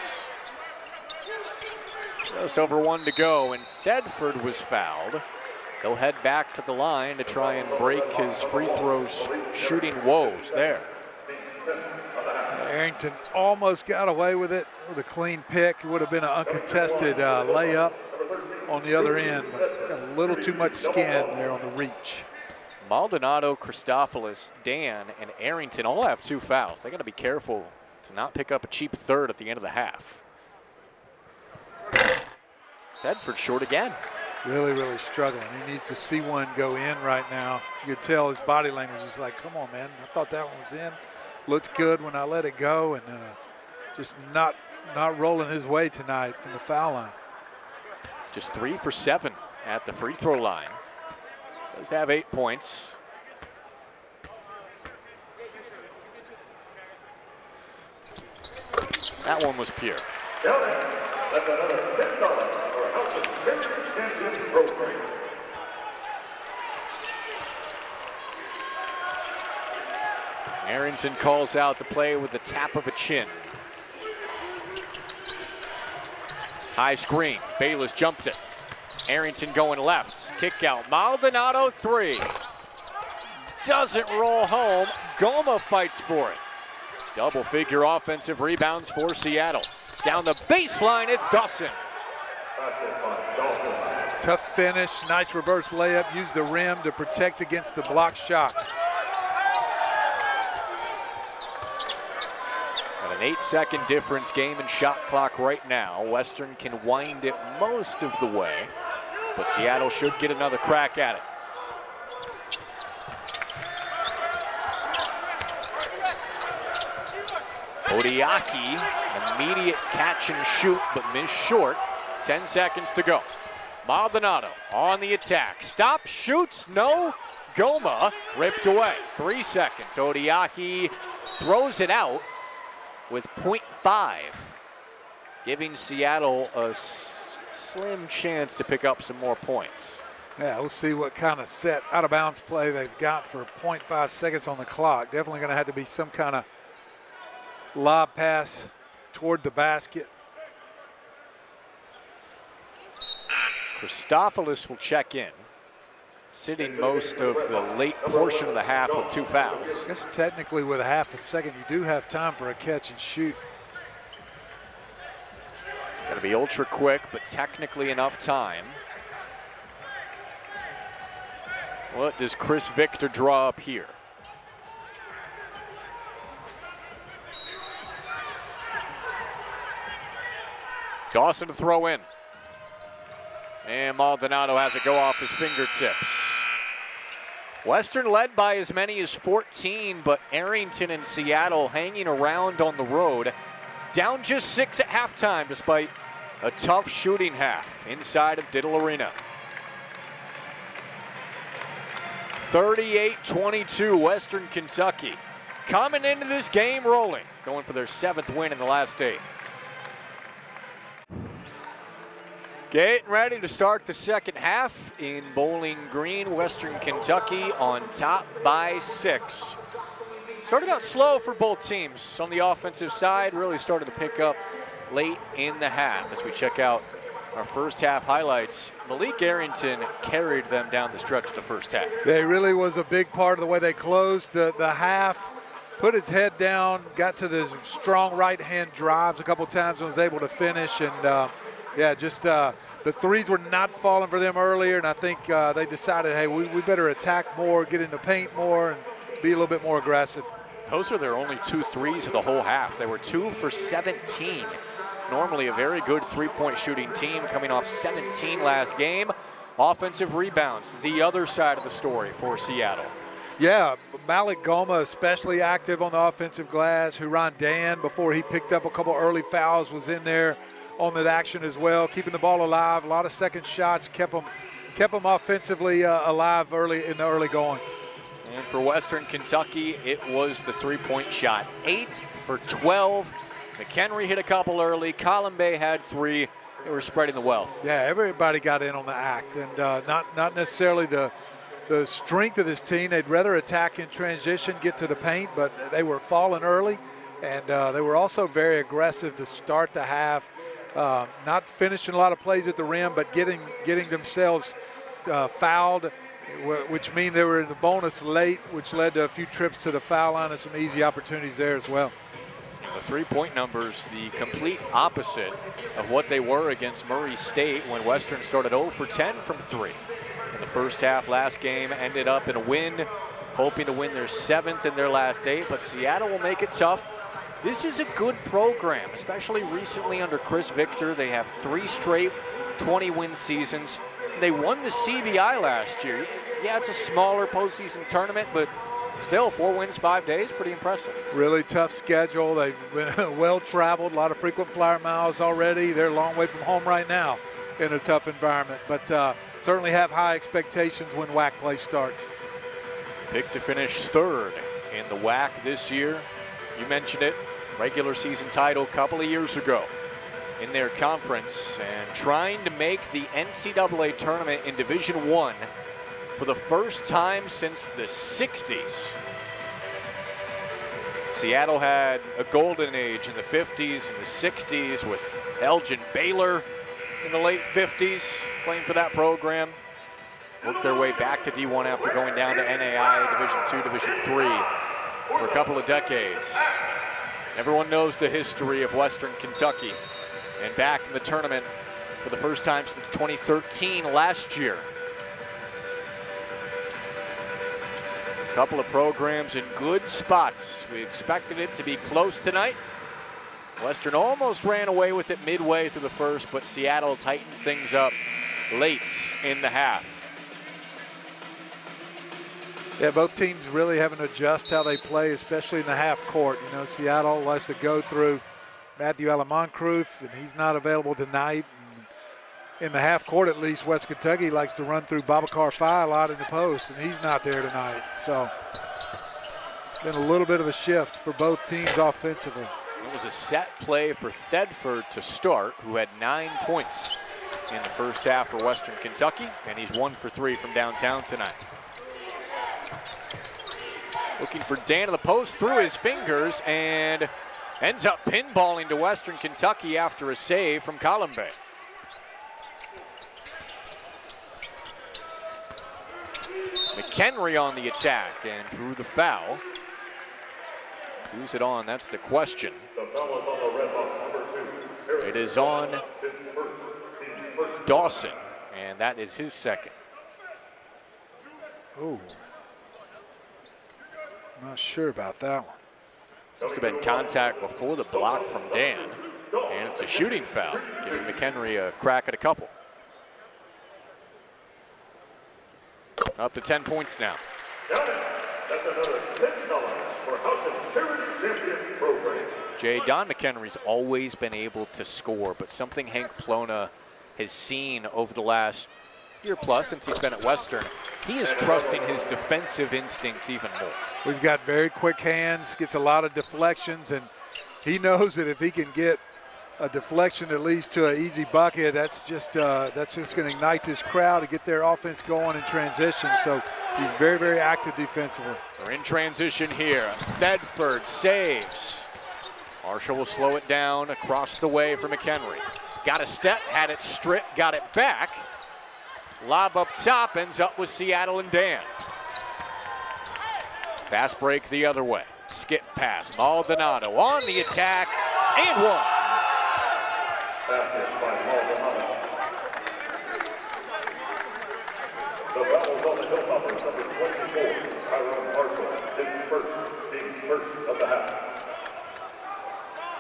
Just over 1 to go, and Thedford was fouled. He'll head back to the line to try and break his free throws shooting woes there. Arrington almost got away with it with a clean pick. It would have been an uncontested layup on the other end, but got a little too much skin there on the reach. Maldonado, Christophilus, Dan, and Arrington all have 2 fouls. They got to be careful to not pick up a cheap third at the end of the half. Thedford short again. Really struggling. He needs to see one go in right now. You could tell his body language is like, come on, man. I thought that one was in. Looked good when I let it go, and just not rolling his way tonight from the foul line. Just 3 for 7 at the free throw line. Does have 8 points. That one was pure. That's another $10 for House's Engine Program. Arrington calls out the play with the tap of a chin. High screen. Bayless jumped it. Arrington going left. Kick out. Maldonado 3. Doesn't roll home. Goma fights for it. Double figure offensive rebounds for Seattle. Down the baseline, it's Dawson. Tough finish, nice reverse layup. Used the rim to protect against the block shot. Got an 8-second difference, game and shot clock right now. Western can wind it most of the way, but Seattle should get another crack at it. Odiaki, immediate catch and shoot, but missed short. 10 seconds to go. Maldonado on the attack. Stop, shoots, no. Goma ripped away. 3 seconds. Odiaki throws it out with .5, giving Seattle a slim chance to pick up some more points. Yeah, we'll see what kind of set out of bounds play they've got for 0.5 seconds on the clock. Definitely going to have to be some kind of lob pass toward the basket. Christophilus will check in, sitting most of the late portion of the half with 2 fouls. I guess technically with a half a second, you do have time for a catch and shoot. Got to be ultra quick, but technically enough time. What does Chris Victor draw up here? Dawson to throw in. And Maldonado has it go off his fingertips. Western led by as many as 14, but Arrington and Seattle hanging around on the road. Down just 6 at halftime despite a tough shooting half inside of Diddle Arena. 38-22 Western Kentucky. Coming into this game rolling, going for their 7th win in the last 8. Getting ready to start the second half in Bowling Green, Western Kentucky on top by 6. Started out slow for both teams on the offensive side, really started to pick up late in the half. As we check out our first half highlights, Malik Arrington carried them down the stretch of the first half. Yeah, he really was a big part of the way they closed the half. Put his head down, got to the strong right-hand drives a couple times and was able to finish. And yeah, just the threes were not falling for them earlier, and I think they decided, hey, we better attack more, get in the paint more, and be a little bit more aggressive. Those are their only 2 threes of the whole half. They were 2 for 17. Normally a very good three-point shooting team, coming off 17 last game. Offensive rebounds, the other side of the story for Seattle. Yeah, Malik Goma especially active on the offensive glass. Huron Dan, before he picked up a couple early fouls, was in there on that action as well, keeping the ball alive. A lot of second shots, kept them offensively alive early in the early going. And for Western Kentucky, it was the three-point shot. 8 for 12. McHenry hit a couple early. Columbe had 3. They were spreading the wealth. Yeah, everybody got in on the act, and not necessarily the the strength of this team. They'd rather attack in transition, get to the paint, but they were falling early, and they were also very aggressive to start the half, not finishing a lot of plays at the rim, but getting themselves fouled, which mean they were in the bonus late, which led to a few trips to the foul line and some easy opportunities there as well. The three-point numbers, the complete opposite of what they were against Murray State when Western started 0 for 10 from 3. In the first half, last game ended up in a win, hoping to win their 7th in their last 8, but Seattle will make it tough. This is a good program, especially recently under Chris Victor. They have 3 straight 20-win seasons. They won the CBI last year. Yeah, it's a smaller postseason tournament, but still 4 wins, 5 days, pretty impressive. Really tough schedule. They've been well-traveled, a lot of frequent flyer miles already. They're a long way from home right now in a tough environment, but certainly have high expectations when WAC play starts. Picked to finish 3rd in the WAC this year. You mentioned it, regular season title a couple of years ago in their conference, and trying to make the NCAA tournament in Division I for the first time since the 60s. Seattle had a golden age in the 50s and the 60s with Elgin Baylor in the late 50s playing for that program. Worked their way back to D1 after going down to NAI Division II, Division III for a couple of decades. Everyone knows the history of Western Kentucky, and back in the tournament for the first time since 2013 last year. A couple of programs in good spots. We expected it to be close tonight. Western almost ran away with it midway through the first, but Seattle tightened things up late in the half. Yeah, both teams really having to adjust how they play, especially in the half court. You know, Seattle likes to go through Matthew Alamoncrief, and he's not available tonight. And in the half court, at least, West Kentucky likes to run through Babacar Faye a lot in the post, and he's not there tonight. So, been a little bit of a shift for both teams offensively. It was a set play for Thedford to start, who had 9 points in the first half for Western Kentucky, and he's 1 for 3 from downtown tonight. Looking for Dan of the post through his fingers, and ends up pinballing to Western Kentucky after a save from Columbe. McHenry on the attack and drew the foul. Who's it on? That's the question. The foul is on the red box, number 2. It is on His first. Dawson, and that is his second. Oh, not sure about that one. Must have been contact before the block from Dan, and it's a shooting foul, giving McHenry a crack at a couple. Up to 10 points now. Got it. That's another $10 for Houghton's Heritage Champions program. Jay, Don McHenry's always been able to score, but something Hank Plona has seen over the last year plus since he's been at Western, he is trusting his defensive instincts even more. He's got very quick hands, gets a lot of deflections, and he knows that if he can get a deflection that leads to an easy bucket, that's just going to ignite this crowd to get their offense going in transition. So he's very, very active defensively. They're in transition here. Thedford saves. Marshall will slow it down across the way for McHenry. Got a step, had it stripped, got it back. Lob up top, ends up with Seattle and Dan. Fast break the other way. Skip pass, Maldonado on the attack, and one. Basket by Maldonado. The foul is on the Hilltoppers, number 24, Tyrone Marshall, his first of the half.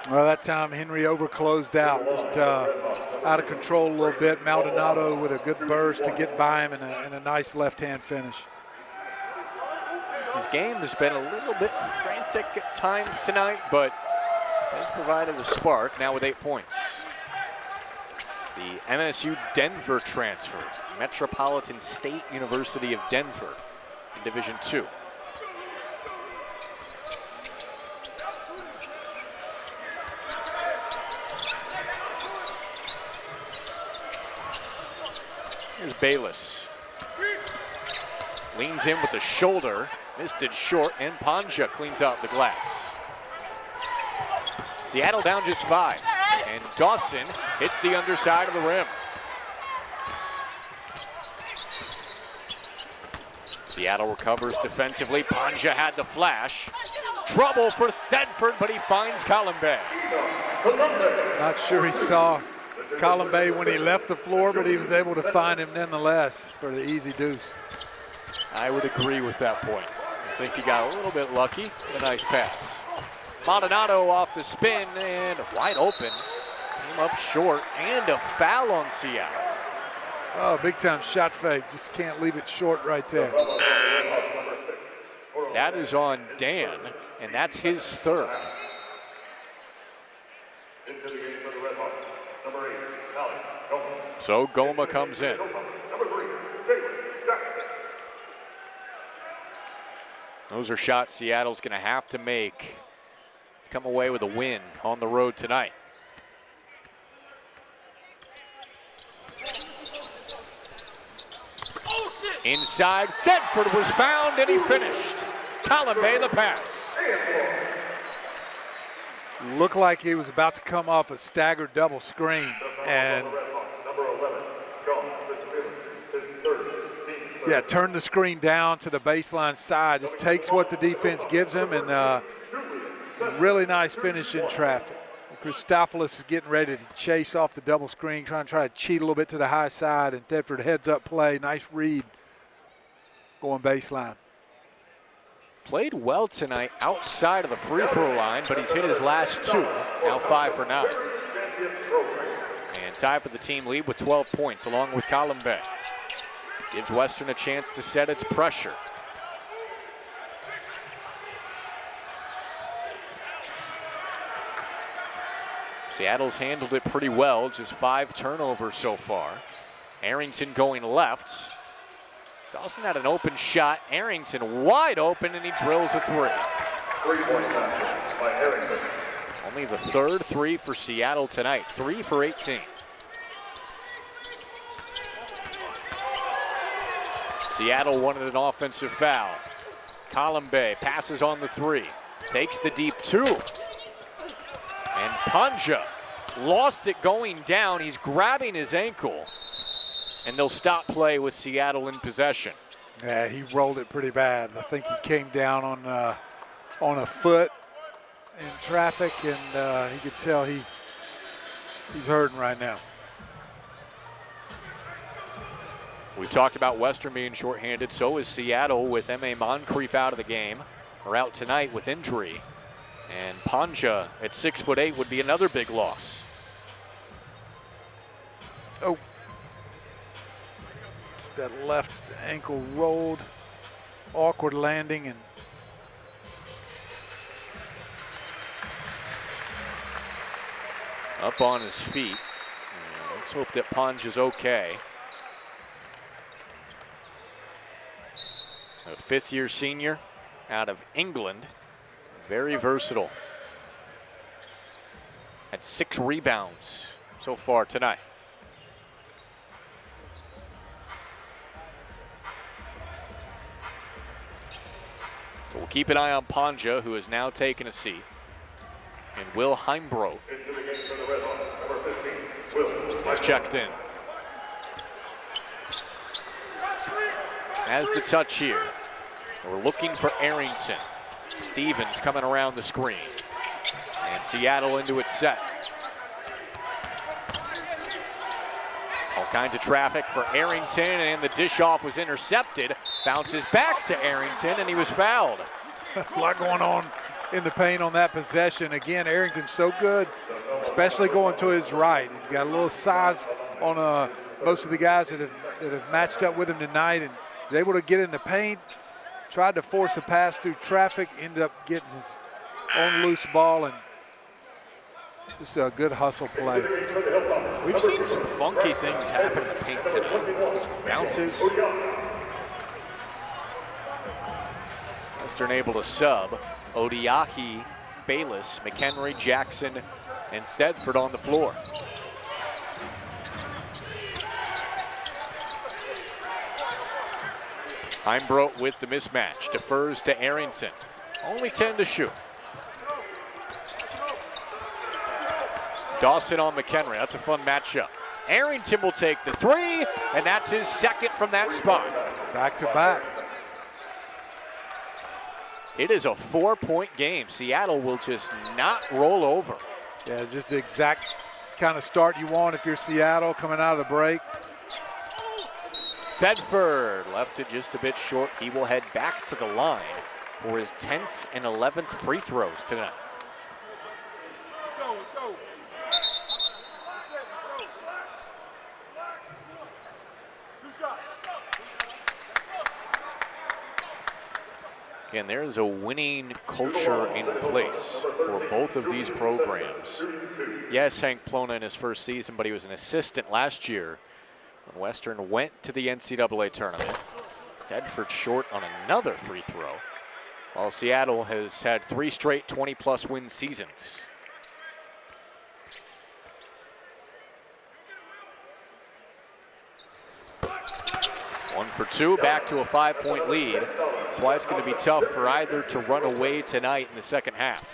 Well, that time Henry overclosed out, just out of control a little bit. Maldonado with a good burst to get by him and a nice left-hand finish. His game has been a little bit frantic at times tonight, but has provided a spark now with 8 points. The MSU Denver transfer, Metropolitan State University of Denver in Division II. Here's Bayless. Leans in with the shoulder, missed it short, and Panja cleans out the glass. Seattle down just 5, and Dawson hits the underside of the rim. Seattle recovers defensively. Panja had the flash. Trouble for Thedford, but he finds Colombe. Not sure he saw Colombe when he left the floor, but he was able to find him nonetheless for the easy deuce. I would agree with that point. I think he got a little bit lucky. A nice pass. Maldonado off the spin and wide open. Came up short and a foul on Seattle. Oh, big time shot fake. Just can't leave it short right there. That is on Dan, and that's his 3rd. So Goma comes in. Those are shots Seattle's going to have to make to come away with a win on the road tonight. Inside, Thedford was found and he finished. Colombe the pass. Looked like he was about to come off a staggered double screen, and yeah, turn the screen down to the baseline side. Just takes what the defense gives him, and really nice finish in traffic. Christopoulos is getting ready to chase off the double screen, trying to cheat a little bit to the high side, and Thedford heads up play. Nice read going baseline. Played well tonight outside of the free throw line, but he's hit his last 2. Now 5 for 9. And tied for the team lead with 12 points along with Colombe. Gives Western a chance to set its pressure. Seattle's handled it pretty well, just 5 turnovers so far. Arrington going left. Dawson had an open shot. Arrington wide open, and he drills a 3. 3-point basket by Arrington. Only the 3rd 3 for Seattle tonight. 3 for 18. Seattle wanted an offensive foul. Colombe passes on the 3. Takes the deep 2. And Panja lost it going down. He's grabbing his ankle. And they'll stop play with Seattle in possession. Yeah, he rolled it pretty bad. I think he came down on a foot in traffic, and he could tell he's hurting right now. We've talked about Western being shorthanded. So is Seattle with M.A. Moncrief out of the game, or out tonight with injury. And Panja at 6'8" would be another big loss. Oh. Just that left ankle rolled. Awkward landing, and up on his feet. And let's hope that Panja's okay. A 5th-year senior out of England. Very versatile. Had 6 rebounds so far tonight. So we'll keep an eye on Panja, who has now taken a seat. And Will Heimbrodt is checked in. Has the touch here. We're looking for Arrington. Stevens coming around the screen. And Seattle into its set. All kinds of traffic for Arrington, and the dish off was intercepted. Bounces back to Arrington, and he was fouled. a lot going on in the paint on that possession. Again, Arrington's so good, especially going to his right. He's got a little size on most of the guys that have matched up with him tonight, and he's able to get in the paint, tried to force a pass through traffic, ended up getting his own loose ball, and just a good hustle play. We've seen some funky things happen in the paint tonight. Some bounces. Western able to sub. Odiahi, Bayless, McHenry, Jackson, and Thedford on the floor. Heimbrodt with the mismatch, defers to Arrington. Only 10 to shoot. Dawson on McHenry, that's a fun matchup. Arrington will take the three, and that's his second from that spot. Back to back. It is a 4-point game. Seattle will just not roll over. Yeah, just the exact kind of start you want if you're Seattle coming out of the break. Thedford left it just a bit short. He will head back to the line for his 10th and 11th free throws tonight. Let's go. Again, there is a winning culture in place for both of these programs. Yes, Hank Plona in his first season, but he was an assistant last year when Western went to the NCAA tournament. Thedford short on another free throw, while Seattle has had 3 straight 20-plus win seasons. One for two, back to a 5-point lead. That's why it's going to be tough for either to run away tonight in the second half.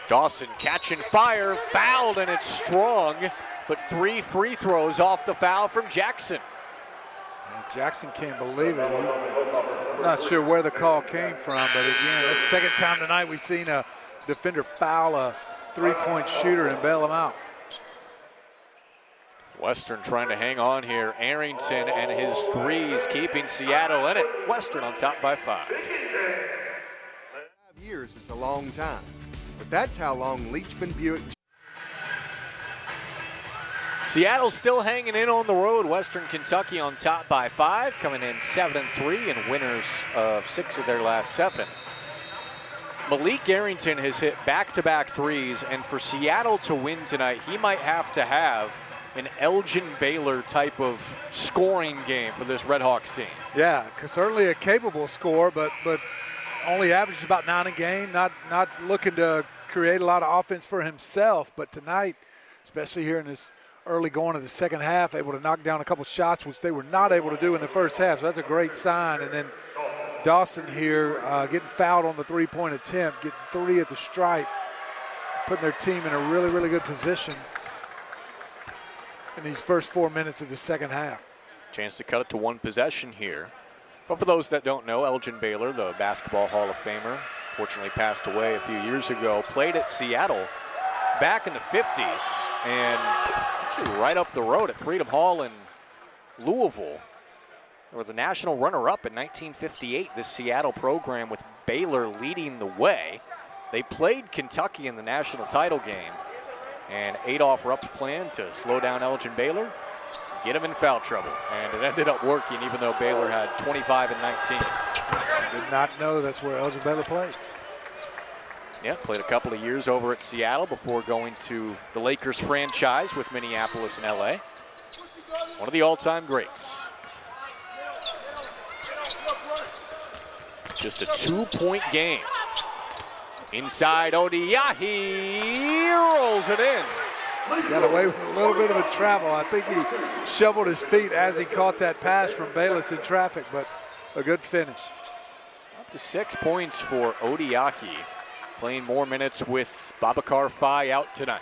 Dawson catching fire, fouled, and it's strong, but 3 free throws off the foul from Jackson. Jackson can't believe it. I'm not sure where the call came from, but again, that's the second time tonight we've seen a defender foul a 3-point shooter and bail him out. Western trying to hang on here. Arrington and his threes keeping Seattle in it. Western on top by 5. 5 years is a long time, but that's how long Leachman Buick. Seattle still hanging in on the road. Western Kentucky on top by 5, coming in 7-3 and winners of 6 of their last 7. Malik Arrington has hit back-to-back threes, and for Seattle to win tonight, he might have to have an Elgin Baylor type of scoring game for this Redhawks team. Yeah, certainly a capable scorer, but only averages about 9 a game. Not looking to create a lot of offense for himself, but tonight, especially here in this early going of the second half, able to knock down a couple shots, which they were not able to do in the first half. So that's a great sign. And then Dawson here getting fouled on the 3-point attempt, getting 3 at the stripe, putting their team in a really, really good position in these first 4 minutes of the second half. Chance to cut it to 1 possession here. But for those that don't know, Elgin Baylor, the Basketball Hall of Famer, fortunately passed away a few years ago, played at Seattle back in the 50s, and actually right up the road at Freedom Hall in Louisville, were the national runner-up in 1958, this Seattle program with Baylor leading the way. They played Kentucky in the national title game, and Adolph Rupp's plan to slow down Elgin Baylor, get him in foul trouble, and it ended up working even though Baylor had 25 and 19. I did not know that's where Elgin Baylor played. Yeah, played a couple of years over at Seattle before going to the Lakers franchise with Minneapolis and LA. One of the all-time greats. Just a 2-point game. Inside Odiahi rolls it in. Got away with a little bit of a travel. I think he shoveled his feet as he caught that pass from Bayless in traffic, but a good finish. Up to 6 points for Odiahi. Playing more minutes with Babacar Faye out tonight.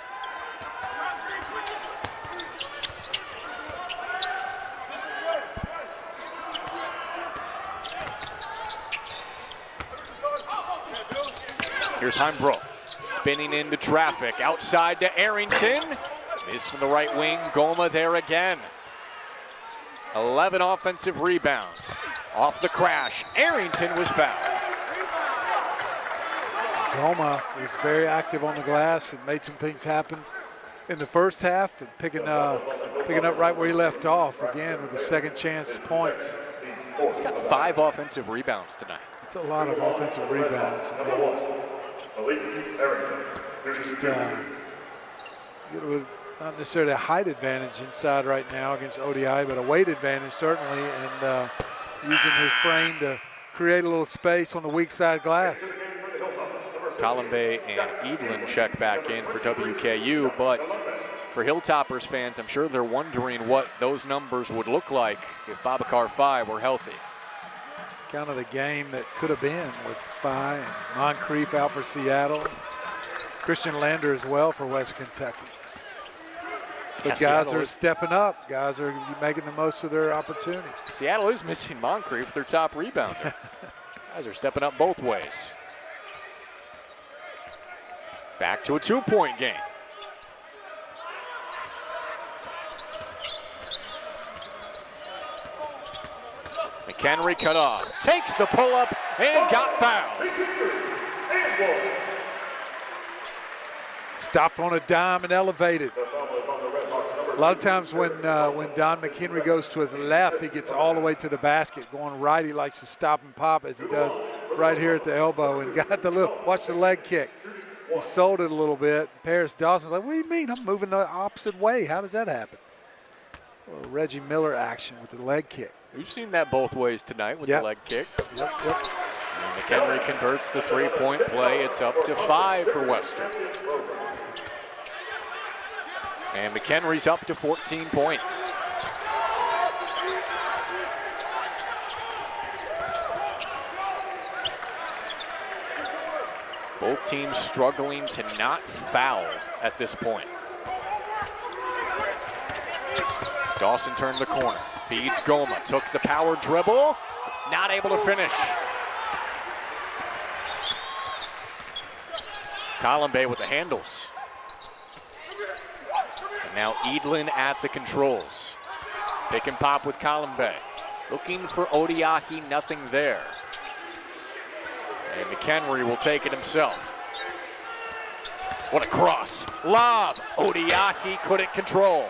Here's Heimbrodt, spinning into traffic, outside to Arrington. Missed from the right wing, Goma there again. 11 offensive rebounds. Off the crash, Arrington was fouled. Goma was very active on the glass and made some things happen in the first half and picking up right where he left off again with the second chance points. He's got 5 offensive rebounds tonight. It's a lot of offensive rebounds. not necessarily a height advantage inside right now against ODI, but a weight advantage certainly, and using his frame to create a little space on the weak side glass. Columbe and Edlin check back in for WKU, but for Hilltoppers fans, I'm sure they're wondering what those numbers would look like if Babacar Faye were healthy. Kind of the game that could have been with Faye and Moncrief out for Seattle. Christian Lander as well for West Kentucky. But guys are stepping up. Guys are making the most of their opportunity. Seattle is missing Moncrief, their top rebounder. Guys are stepping up both ways. Back to a 2-point game. McHenry cut off, takes the pull-up, and got fouled. Stopped on a dime and elevated. A lot of times when Don McHenry goes to his left, he gets all the way to the basket. Going right, he likes to stop and pop as he does right here at the elbow. And got the little, watch the leg kick. He sold it a little bit. Paris Dawson's like, what do you mean? I'm moving the opposite way. How does that happen? A little Reggie Miller action with the leg kick. We've seen that both ways tonight with the leg kick. Yep. And McHenry converts the 3-point play. It's up to 5 for Western. And McHenry's up to 14 points. Both teams struggling to not foul at this point. Dawson turned the corner, feeds Goma, took the power dribble, not able to finish. Columbe with the handles. And now Edlin at the controls. Pick and pop with Columbe. Looking for Odiahi, nothing there. And McHenry will take it himself. What a cross. Lob. Odiahi couldn't control.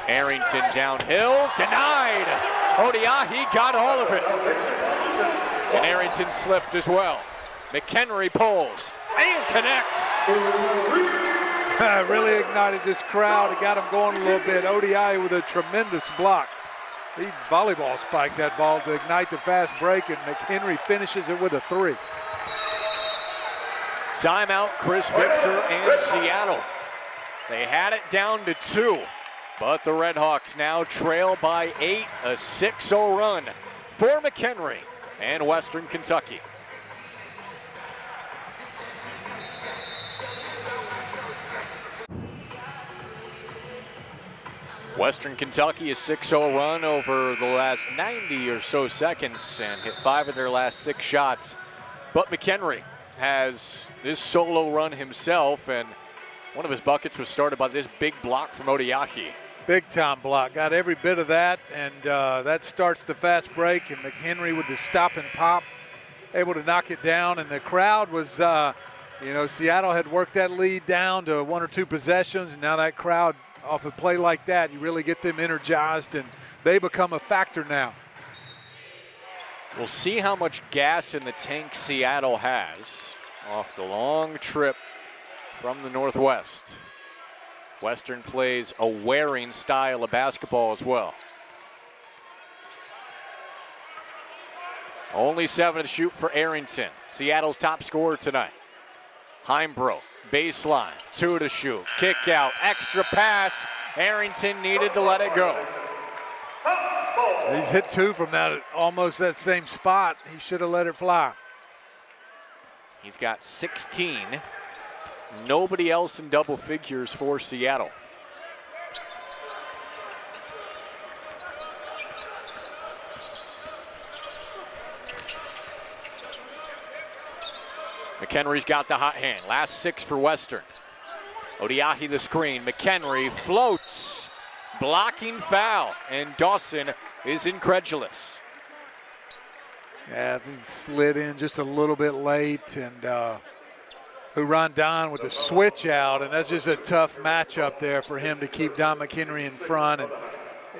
Arrington downhill, denied. Odiahi got all of it. And Arrington slipped as well. McHenry pulls and connects. Really ignited this crowd. It got them going a little bit. Odiahi with a tremendous block. He volleyball spiked that ball to ignite the fast break, and McHenry finishes it with a 3. Timeout, Chris Victor and Seattle. They had it down to 2, but the Redhawks now trail by 8, a 6-0 run for McHenry and Western Kentucky. Western Kentucky, a 6-0 run over the last 90 or so seconds and hit 5 of their last 6 shots. But McHenry has this solo run himself, and one of his buckets was started by this big block from Odiahi. Big time block, got every bit of that, and that starts the fast break, and McHenry with the stop and pop, able to knock it down, and the crowd was, Seattle had worked that lead down to 1 or 2 possessions, and now that crowd, off a play like that, you really get them energized, and they become a factor now. We'll see how much gas in the tank Seattle has off the long trip from the Northwest. Western plays a wearing style of basketball as well. Only 7 to shoot for Arrington, Seattle's top scorer tonight. Heimbrough, baseline, 2 to shoot, kick out, extra pass. Arrington needed to let it go. He's hit 2 from that, almost that same spot. He should have let it fly. He's got 16. Nobody else in double figures for Seattle. McHenry's got the hot hand. Last 6 for Western. Odiahi the screen. McHenry floats. Blocking foul. And Dawson is incredulous. Yeah, I think he slid in just a little bit late, and Huron Don with the switch out, and that's just a tough matchup there for him to keep Don McHenry in front. And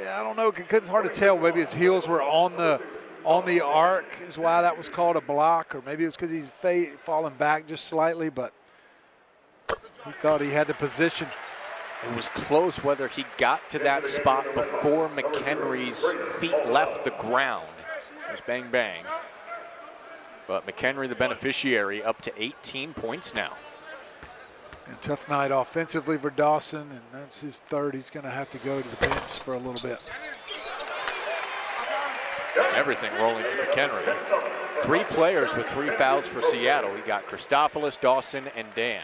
yeah, I don't know, it's hard to tell. Maybe his heels were on the on the arc is why that was called a block, or maybe it was because he's falling back just slightly, but he thought he had the position. It was close whether he got to that spot before McHenry's feet left the ground. It was bang, bang. But McHenry, the beneficiary, up to 18 points now. And tough night offensively for Dawson, and that's his third. He's going to have to go to the bench for a little bit. Everything rolling for McHenry. 3 players with 3 fouls for Seattle. We got Christophilus, Dawson, and Dan.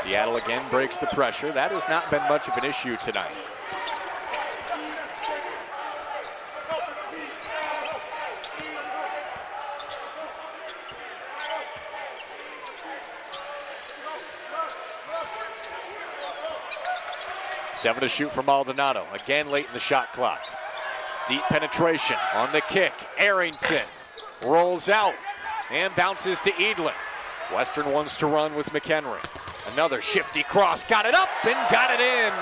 Seattle again breaks the pressure. That has not been much of an issue tonight. Seven to shoot for Maldonado. Again late in the shot clock. Deep penetration on the kick. Arrington rolls out and bounces to Edlin. Western wants to run with McHenry. Another shifty cross. Got it up and got it in.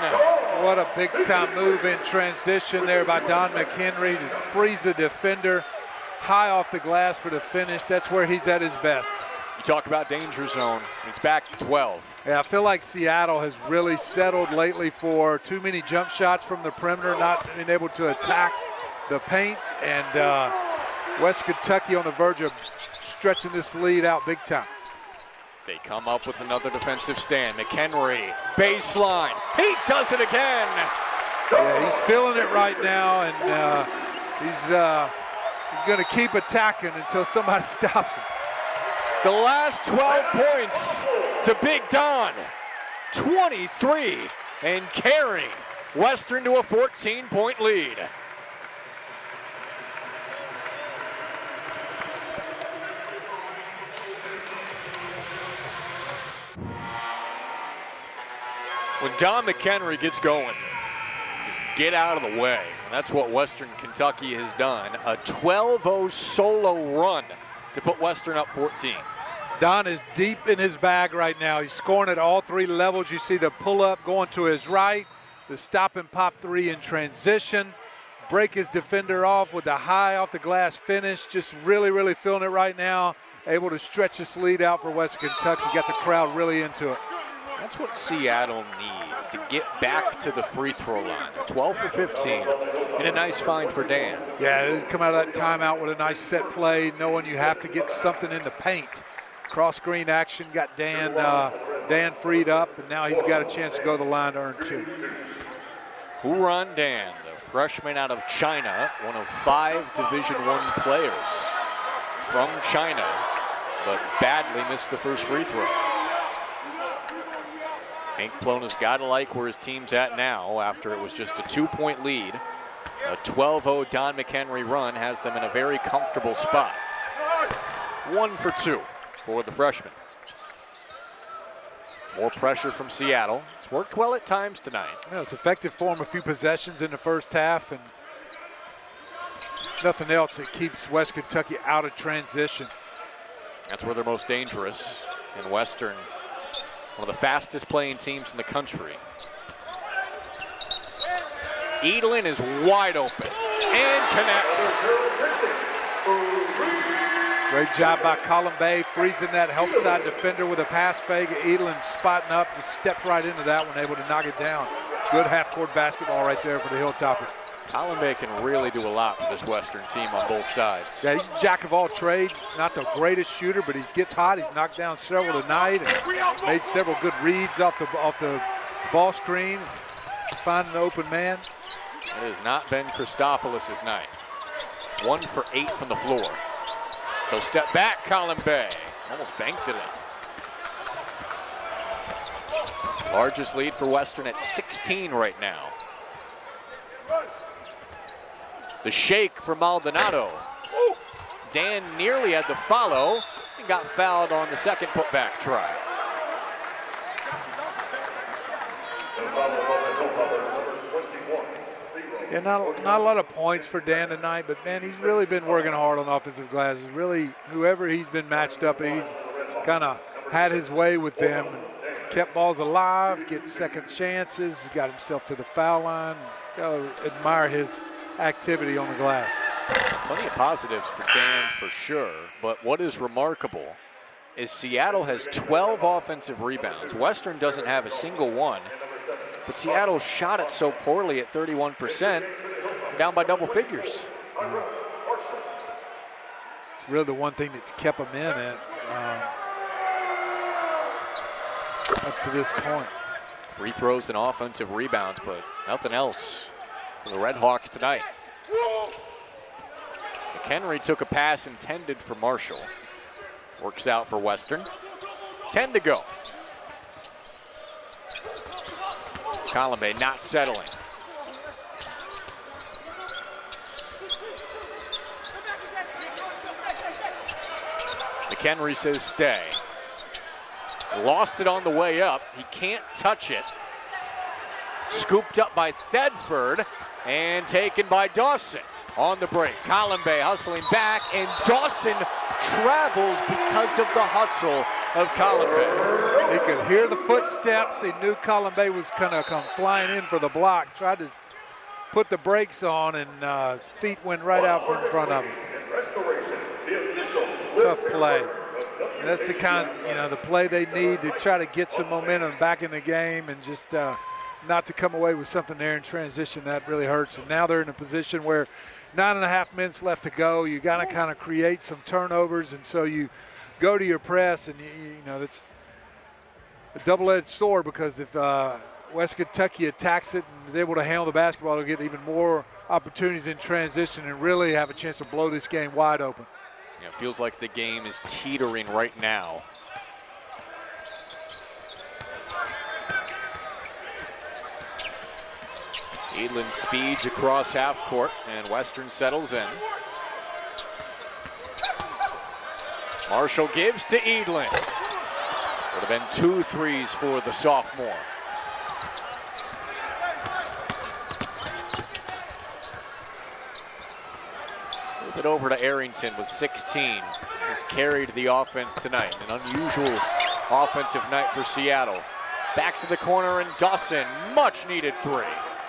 What a big time move in transition there by Don McHenry to freeze the defender. High off the glass for the finish. That's where he's at his best. You talk about danger zone. It's back to 12. Yeah, I feel like Seattle has really settled lately for too many jump shots from the perimeter, not being able to attack the paint, and West Kentucky on the verge of stretching this lead out big time. They come up with another defensive stand. McHenry, baseline. He does it again. Yeah, he's feeling it right now, and he's going to keep attacking until somebody stops him. The last 12 points to Big Don. 23 and carrying Western to a 14-point lead. When Don McHenry gets going, just get out of the way. And that's what Western Kentucky has done. A 12-0 solo run to put Western up 14. Don is deep in his bag right now. He's scoring at all 3 levels. You see the pull-up going to his right, the stop and pop 3 in transition, break his defender off with a high off the glass finish. Just really, really feeling it right now. Able to stretch this lead out for Western Kentucky. Got the crowd really into it. That's what Seattle needs to get back to the free throw line. 12 for 15 and a nice find for Dan. Yeah, come out of that timeout with a nice set play, knowing you have to get something in the paint. Cross screen action got Dan freed up, and now he's got a chance to go to the line to earn 2. Huron Dan, the freshman out of China, one of 5 Division I players from China, but badly missed the first free throw. Hank Plona's got to like where his team's at now after it was just a 2-point lead. A 12-0 Don McHenry run has them in a very comfortable spot. 1 for 2 for the freshman. More pressure from Seattle. It's worked well at times tonight. Yeah, it's effective for him a few possessions in the first half, and nothing else that keeps West Kentucky out of transition. That's where they're most dangerous. In Western, one of the fastest playing teams in the country. Edlin is wide open and connects. Great job by Columbe, freezing that help side defender with a pass fake. Edlin spotting up, just stepped right into that one, able to knock it down. Good half-court basketball right there for the Hilltoppers. Columbe can really do a lot for this Western team on both sides. Yeah, he's a jack of all trades. Not the greatest shooter, but he gets hot. He's knocked down several tonight and made several good reads off the ball screen, finding an open man. It has not been Christophilus' night. 1 for 8 from the floor. He'll step back, Columbe. Almost banked it in. Largest lead for Western at 16 right now. The shake for Maldonado. Dan nearly had the follow and got fouled on the second putback try. Yeah, not a lot of points for Dan tonight, but man, he's really been working hard on offensive glass. Really, whoever he's been matched up, he's kind of had his way with them. kept balls alive, get second chances, got himself to the foul line. Gotta admire his activity on the glass. Plenty of positives for Dan for sure, but what is remarkable is Seattle has 12 offensive rebounds. Western doesn't have a single one, but Seattle shot it so poorly at 31%, down by double figures. It's really the one thing that's kept them in it up to this point. Free throws and offensive rebounds, but nothing else for the Red Hawks tonight. McHenry took a pass intended for Marshall. Works out for Western. 10 to go. Colombe not settling. McHenry says stay. Lost it on the way up. He can't touch it. Scooped up by Thedford and taken by Dawson on the break. Colombe hustling back, and Dawson travels because of the hustle of Colombe. He could hear the footsteps. He knew Colombe was gonna come flying in for the block. Tried to put the brakes on, and feet went right out from in front of him. Tough play. And that's the kind of, the play they need to try to get some momentum back in the game, and just not to come away with something there in transition. That really hurts. And now they're in a position where 9.5 minutes left to go. You got to kind of create some turnovers, and so you go to your press, and that's a double-edged sword, because if West Kentucky attacks it and is able to handle the basketball, they'll get even more opportunities in transition and really have a chance to blow this game wide open. Yeah, it feels like the game is teetering right now. Edlin speeds across half court, and Western settles in. Marshall gives to Edlin. Would have been 2 threes for the sophomore. Move it over to Arrington with 16. He's carried the offense tonight. An unusual offensive night for Seattle. Back to the corner, and Dawson, much needed 3.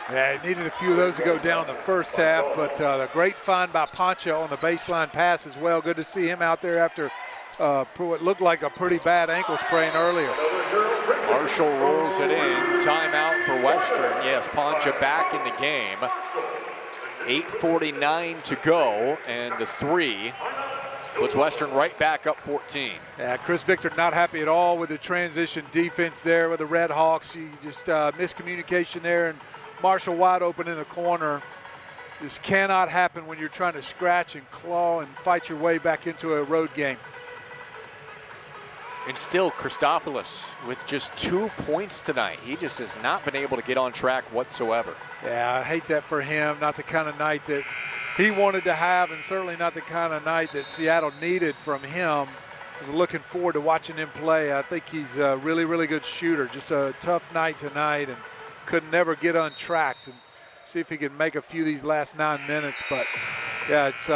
Yeah, he needed a few of those to go down in the first half, but a great find by Poncha on the baseline pass as well. Good to see him out there after what looked like a pretty bad ankle sprain earlier. Marshall rolls it in. Timeout for Western. Yes, Poncha back in the game. 8:49 to go, and the 3 puts Western right back up 14. Yeah, Chris Victor not happy at all with the transition defense there with the Red Hawks. He just miscommunication there, and Marshall wide open in the corner. This cannot happen when you're trying to scratch and claw and fight your way back into a road game. And still, Christopoulos with just 2 points tonight. He just has not been able to get on track whatsoever. Yeah, I hate that for him. Not the kind of night that he wanted to have, and certainly not the kind of night that Seattle needed from him. I was looking forward to watching him play. I think he's a really, really good shooter. Just a tough night tonight, and could never get untracked. And see if he can make a few of these last 9 minutes. But yeah, it's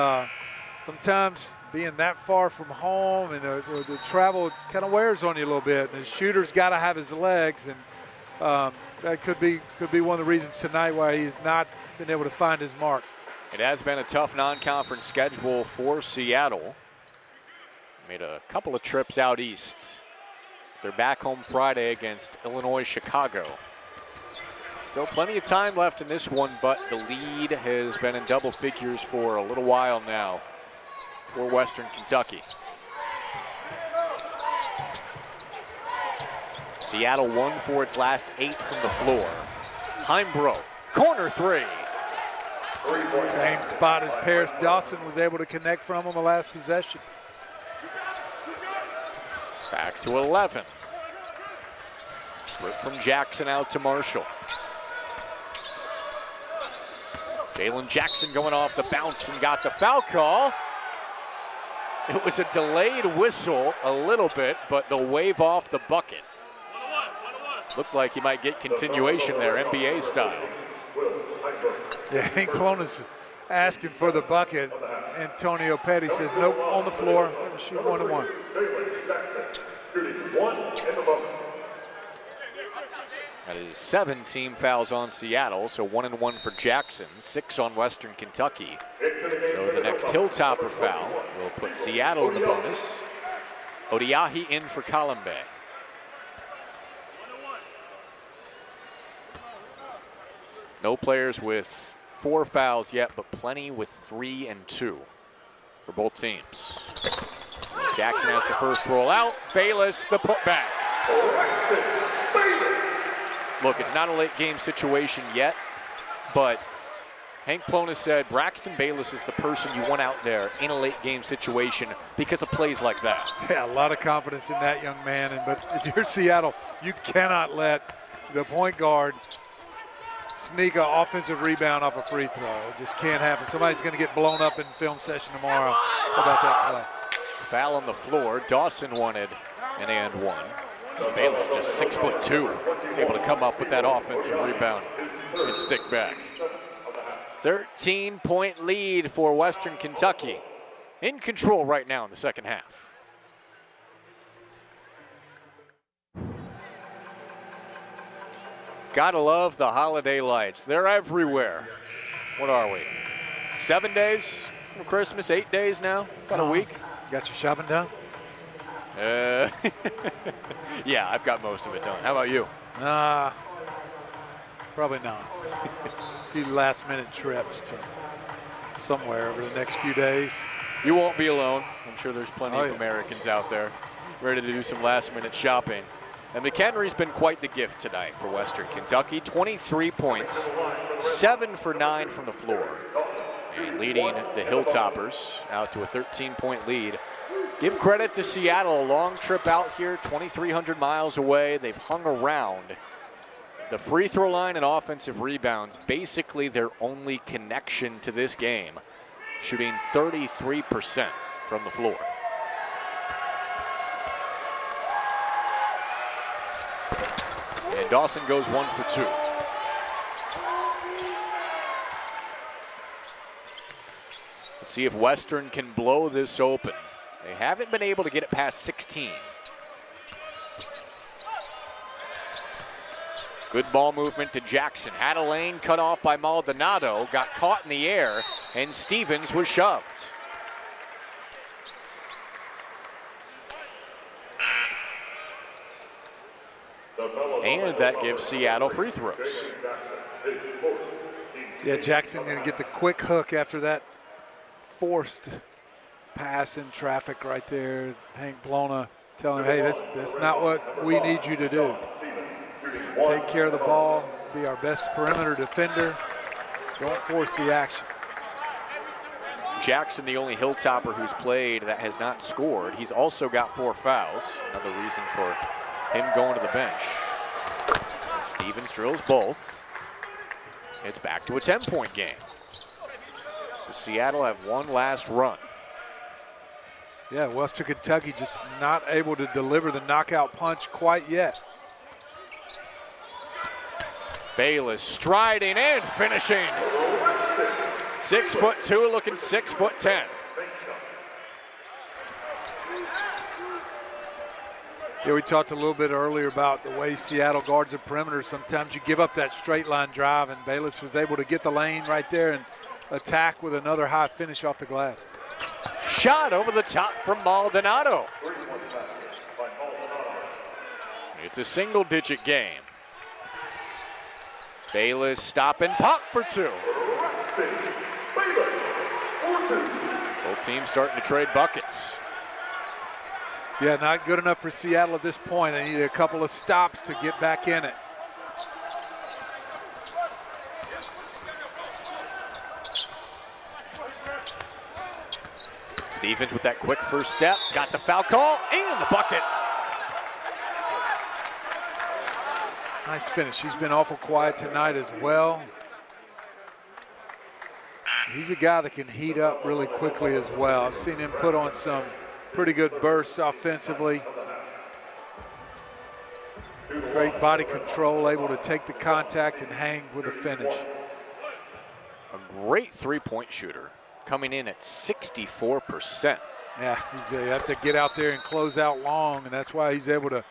sometimes being that far from home, and the travel kind of wears on you a little bit. And the shooter's got to have his legs, and that could be one of the reasons tonight why he's not been able to find his mark. It has been a tough non-conference schedule for Seattle. Made a couple of trips out east. They're back home Friday against Illinois, Chicago. Still plenty of time left in this one, but the lead has been in double figures for a little while now for Western Kentucky. Seattle won for its last 8 from the floor. Heimbrough, corner 3. Same spot as Paris Dawson was able to connect from on the last possession. Back to 11. Rip from Jackson out to Marshall. Jalen Jackson going off the bounce and got the foul call. It was a delayed whistle a little bit, but they'll wave off the bucket. Looked like he might get continuation there, NBA style. Yeah, Hank Plona's asking for the bucket. Antonio Petty says, nope, on the floor. Shoot 1-1. That is 7 team fouls on Seattle, so 1 and 1 for Jackson, 6 on Western Kentucky. So the next Hilltopper foul will put Seattle in the bonus. Odiahi in for Colombe. No players with 4 fouls yet, but plenty with 3 and 2 for both teams. Jackson has the first roll out. Bayless the putback. Look, it's not a late game situation yet, but Hank Plona said Braxton Bayless is the person you want out there in a late game situation because of plays like that. Yeah, a lot of confidence in that young man. But if you're Seattle, you cannot let the point guard sneak an offensive rebound off a free throw. It just can't happen. Somebody's going to get blown up in film session tomorrow. How about that play? Foul on the floor. Dawson wanted an and one. Bayless just 6'2", able to come up with that offensive rebound and stick back. 13-point lead for Western Kentucky. In control right now in the second half. Gotta love the holiday lights. They're everywhere. What are we? 7 days from Christmas, 8 days now, about a week. Got your shopping done? Yeah, I've got most of it done. How about you? Probably not. A few last-minute trips to somewhere over the next few days. You won't be alone. I'm sure there's plenty of Americans out there ready to do some last-minute shopping. And McHenry's been quite the gift tonight for Western Kentucky. 23 points, 7 for 9 from the floor. And leading the Hilltoppers out to a 13-point lead. Give credit to Seattle, a long trip out here, 2,300 miles away. They've hung around. The free throw line and offensive rebounds, basically their only connection to this game, shooting 33% from the floor. And Dawson goes 1 for 2. Let's see if Western can blow this open. They haven't been able to get it past 16. Good ball movement to Jackson. Had a lane cut off by Maldonado. Got caught in the air, and Stevens was shoved. And that gives Seattle free throws. Yeah, Jackson going to get the quick hook after that forced pass in traffic right there. Hank Plona telling him, hey, that's not what we need you to do. Take care of the ball, be our best perimeter defender. Don't force the action. Jackson, the only Hilltopper who's played that has not scored. He's also got 4 fouls. Another reason for him going to the bench. And Stevens drills both. It's back to a 10-point game. The Seattle have one last run. Yeah, Western Kentucky just not able to deliver the knockout punch quite yet. Bayless striding and finishing. 6'2", looking 6'10". Yeah, we talked a little bit earlier about the way Seattle guards the perimeter. Sometimes you give up that straight line drive, and Bayless was able to get the lane right there and attack with another high finish off the glass. Shot over the top from Maldonado. It's a single-digit game. Bayless stop and pop for 2. Both teams starting to trade buckets. Yeah, not good enough for Seattle at this point. They need a couple of stops to get back in it. Stevens with that quick first step, got the foul call and the bucket. Nice finish. He's been awful quiet tonight as well. He's a guy that can heat up really quickly as well. I've seen him put on some pretty good bursts offensively. Great body control, able to take the contact and hang with a finish. A great three-point shooter, coming in at 64%. Yeah, you have to get out there and close out long, and that's why he's able to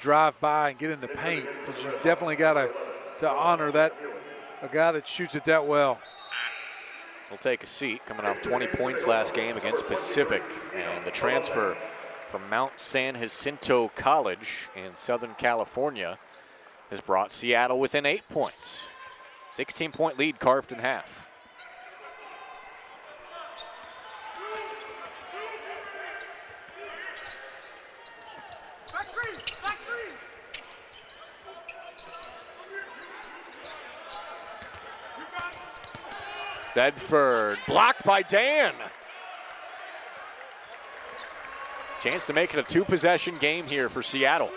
drive by and get in the paint, because you definitely got to honor that, a guy that shoots it that well. Will take a seat, coming off 20 points last game against Pacific, and the transfer from Mount San Jacinto College in Southern California has brought Seattle within 8 points. 16-point lead carved in half. Bedford blocked by Dan. Chance to make it a two-possession game here for Seattle.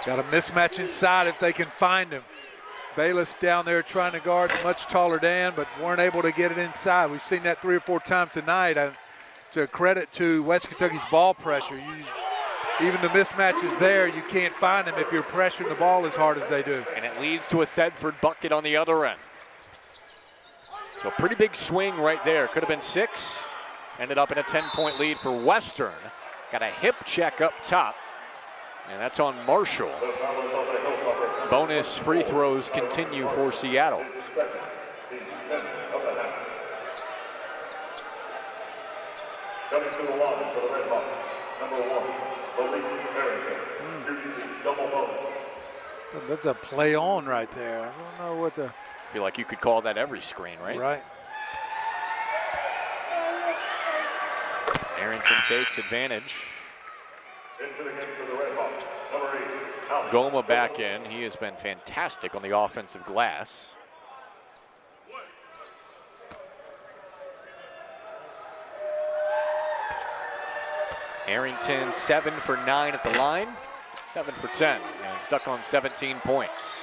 Got a mismatch inside if they can find him. Bayless down there trying to guard much taller Dan, but weren't able to get it inside. We've seen that 3 or 4 times tonight. To credit to West Kentucky's ball pressure. Even the mismatch is there, you can't find them if you're pressuring the ball as hard as they do. And it leads to a Thedford bucket on the other end. So a pretty big swing right there. Could have been 6. Ended up in a 10-point lead for Western. Got a hip check up top. And that's on Marshall. Bonus free throws continue for Seattle. Coming to the line for the Red Hawks, number 1, Malik Harrington, shooting double bonus. That's a play on right there. I don't know what the... I feel like you could call that every screen, right? Right. Harrington takes advantage. Into the game for the Red Hawks, number 8, Alex. Goma back in. He has been fantastic on the offensive glass. Harrington 7 for 9 at the line, 7 for 10, and stuck on 17 points.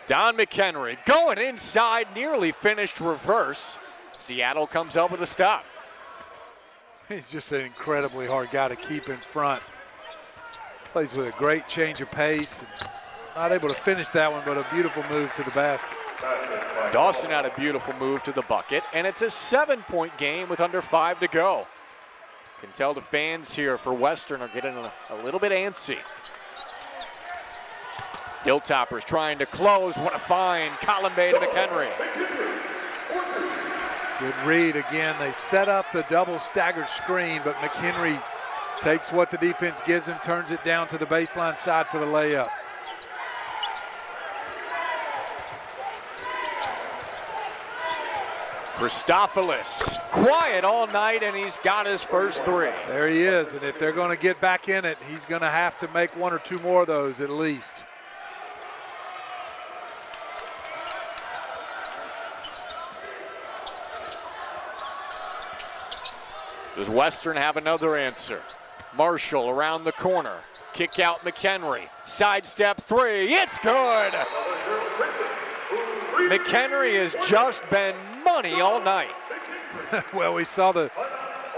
Don McHenry going inside, nearly finished reverse. Seattle comes up with a stop. He's just an incredibly hard guy to keep in front. Plays with a great change of pace. Not able to finish that one, but a beautiful move to the basket. Dawson had a beautiful move to the bucket, and it's a 7-point game with under 5 to go. Can tell the fans here for Western are getting a little bit antsy. Hilltoppers trying to close. What a find. Columbe to McHenry. Good read again. They set up the double staggered screen, but McHenry takes what the defense gives him, turns it down to the baseline side for the layup. Christopoulos, quiet all night, and he's got his first 3. There he is, and if they're going to get back in it, he's going to have to make 1 or 2 more of those at least. Does Western have another answer? Marshall around the corner. Kick out McHenry. Sidestep 3. It's good! McHenry has just been money all night. Well, we saw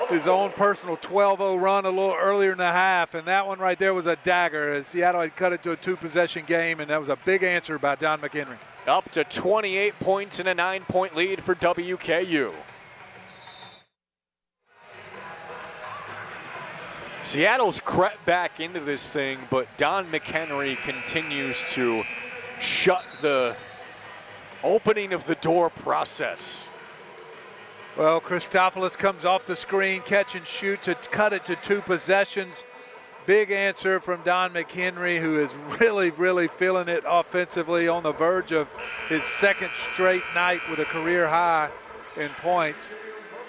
his own personal 12-0 run a little earlier in the half, and that one right there was a dagger as Seattle had cut it to a 2-possession game, and that was a big answer by Don McHenry. Up to 28 points and a 9-point lead for WKU. Seattle's crept back into this thing, but Don McHenry continues to shut the opening of the door process. Well, Christopoulos comes off the screen, catch and shoot to cut it to 2 possessions. Big answer from Don McHenry, who is really, really feeling it offensively, on the verge of his 2nd straight night with a career high in points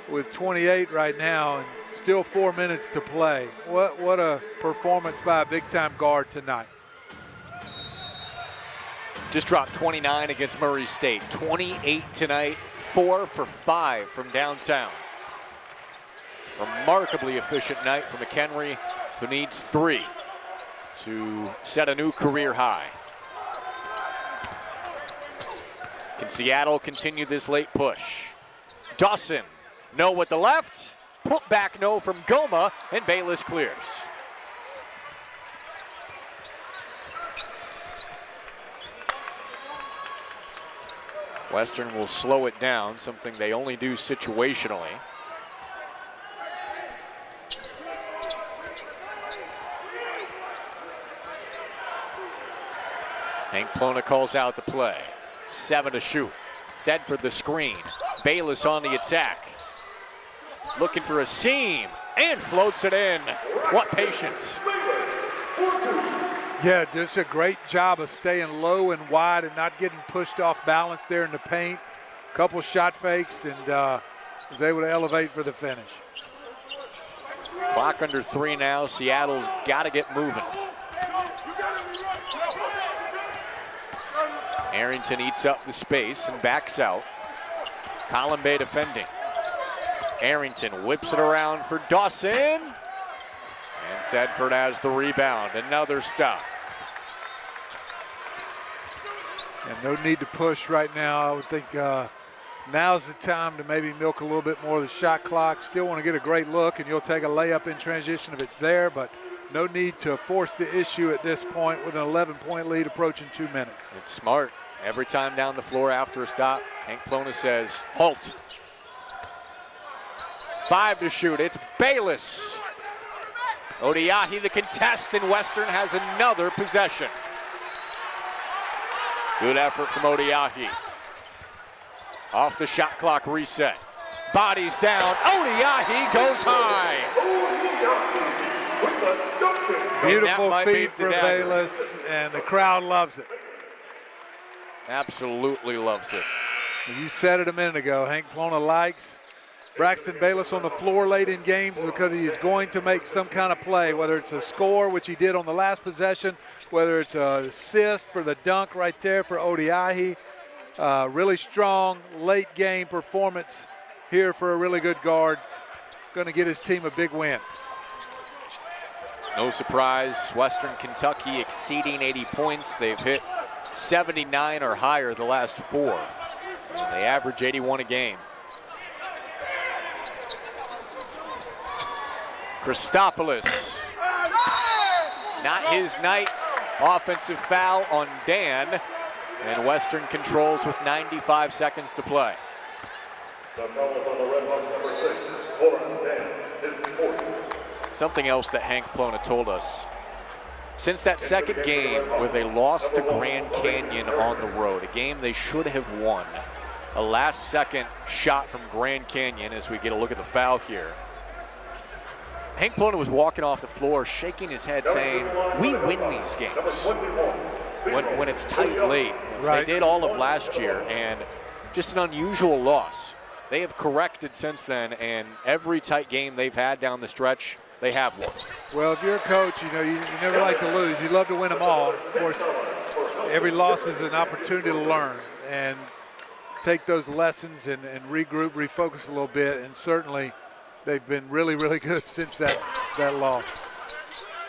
with 28 right now, and still 4 minutes to play. What a performance by a big-time guard tonight. Just dropped 29 against Murray State. 28 tonight, 4 for 5 from downtown. Remarkably efficient night for McHenry, who needs 3 to set a new career high. Can Seattle continue this late push? Dawson, no with the left. Put back no from Goma, and Bayless clears. Western will slow it down, something they only do situationally. Hank Plona calls out the play. 7 to shoot. Thedford the screen. Bayless on the attack. Looking for a seam and floats it in. What patience. Yeah, just a great job of staying low and wide and not getting pushed off balance there in the paint. Couple shot fakes and was able to elevate for the finish. Clock under 3 now. Seattle's got to get moving. Arrington eats up the space and backs out. Columbe defending. Arrington whips it around for Dawson. And Thedford has the rebound. Another stop. And no need to push right now. I would think now's the time to maybe milk a little bit more of the shot clock. Still want to get a great look, and you'll take a layup in transition if it's there, but no need to force the issue at this point with an 11-point lead approaching 2 minutes. It's smart. Every time down the floor after a stop, Hank Plona says, halt. 5 to shoot. It's Bayless. Odiahi the contest, and Western has another possession. Good effort from Odiahi. Off the shot clock reset. Bodies down. Odiahi goes high. Beautiful feed for Bayless, and the crowd loves it. Absolutely loves it. You said it a minute ago. Hank Plona likes Braxton Bayless on the floor late in games because he is going to make some kind of play, whether it's a score, which he did on the last possession, whether it's an assist for the dunk right there for Odiahi. Really strong late game performance here for a really good guard. Going to get his team a big win. No surprise, Western Kentucky exceeding 80 points. They've hit 79 or higher the last 4. And they average 81 a game. Christopoulos. Not his night. Offensive foul on Dan. And Western controls with 95 seconds to play. The foul is on the Red Hawks, number 6, Oren Dan, his 4th. Something else that Hank Plona told us. Since that second game where they lost to Grand Canyon on the road, a game they should have won, a last-second shot from Grand Canyon as we get a look at the foul here. Hank Plona was walking off the floor, shaking his head, saying, we win these games when it's tight late. Right. They did all of last year, and just an unusual loss. They have corrected since then, and every tight game they've had down the stretch, they have won. Well, if you're a coach, you know, you never like to lose. You love to win them all. Of course, every loss is an opportunity to learn and take those lessons and regroup, refocus a little bit, and certainly they've been really, really good since that loss.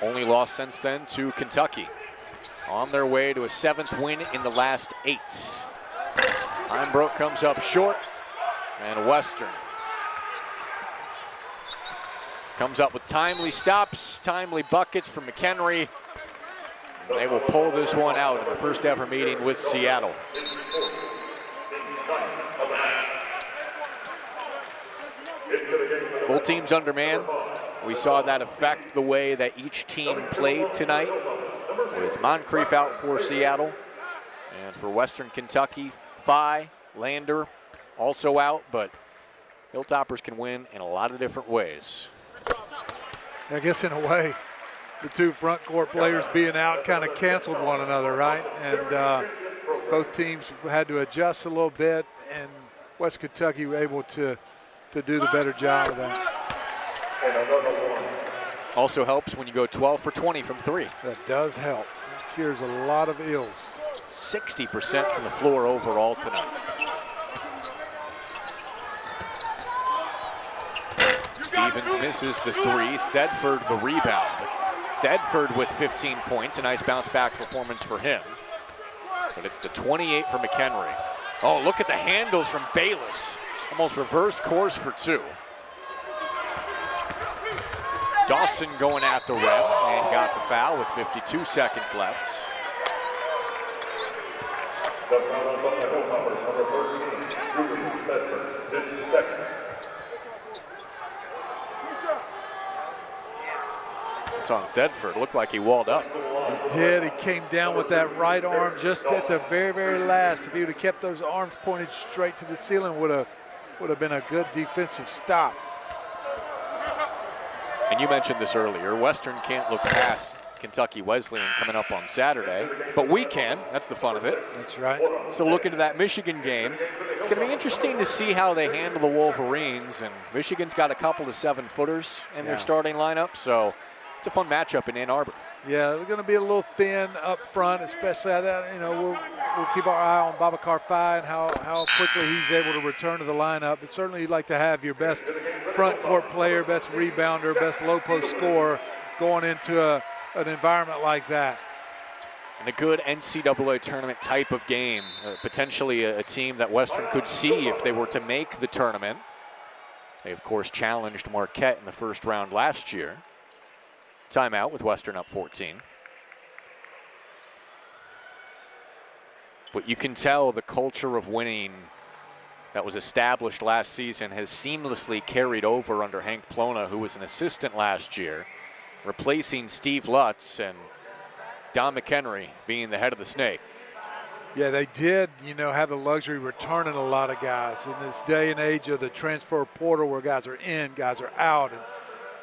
Only loss since then to Kentucky. On their way to a 7th win in the last 8. Heimbrook comes up short, and Western comes up with timely stops, timely buckets from McHenry. They will pull this one out in the first ever meeting with Seattle. Both teams undermanned. We saw that affect the way that each team played tonight, with Moncrief out for Seattle. And for Western Kentucky, Phi, Lander also out, but Hilltoppers can win in a lot of different ways. I guess in a way, the two front court players being out kind of canceled one another, right? And both teams had to adjust a little bit, and West Kentucky were able to do the better job of that. Also helps when you go 12 for 20 from 3. That does help. Cures a lot of ills. 60% from the floor overall tonight. Stevens misses the 3. Thedford the rebound. Thedford with 15 points. A nice bounce back performance for him. But it's the 28 for McHenry. Oh, look at the handles from Bayless. Almost reverse course for 2. Dawson going at the rim and got the foul with 52 seconds left. The foul is on the Hilltoppers, number 13, Rubens Bedford, his second. It's on Thedford. Looked like he walled up. He did. He came down with that right arm just at the very, very last. If he would have kept those arms pointed straight to the ceiling, would have been a good defensive stop. And you mentioned this earlier. Western can't look past Kentucky Wesleyan coming up on Saturday, but we can. That's the fun of it. That's right. So looking to that Michigan game, it's going to be interesting to see how they handle the Wolverines. And Michigan's got a couple of 7-footers in their starting lineup, so it's a fun matchup in Ann Arbor. Yeah, they're going to be a little thin up front, especially that. You know, we'll keep our eye on Babacar Faye and how quickly he's able to return to the lineup. But certainly, you'd like to have your best front court player, best rebounder, best low post scorer going into an environment like that. And a good NCAA tournament type of game, potentially a team that Western could see if they were to make the tournament. They, of course, challenged Marquette in the first round last year. Timeout with Western up 14. But you can tell the culture of winning that was established last season has seamlessly carried over under Hank Plona, who was an assistant last year, replacing Steve Lutz and Don McHenry being the head of the snake. Yeah, they did, have the luxury of returning a lot of guys in this day and age of the transfer portal where guys are in, guys are out.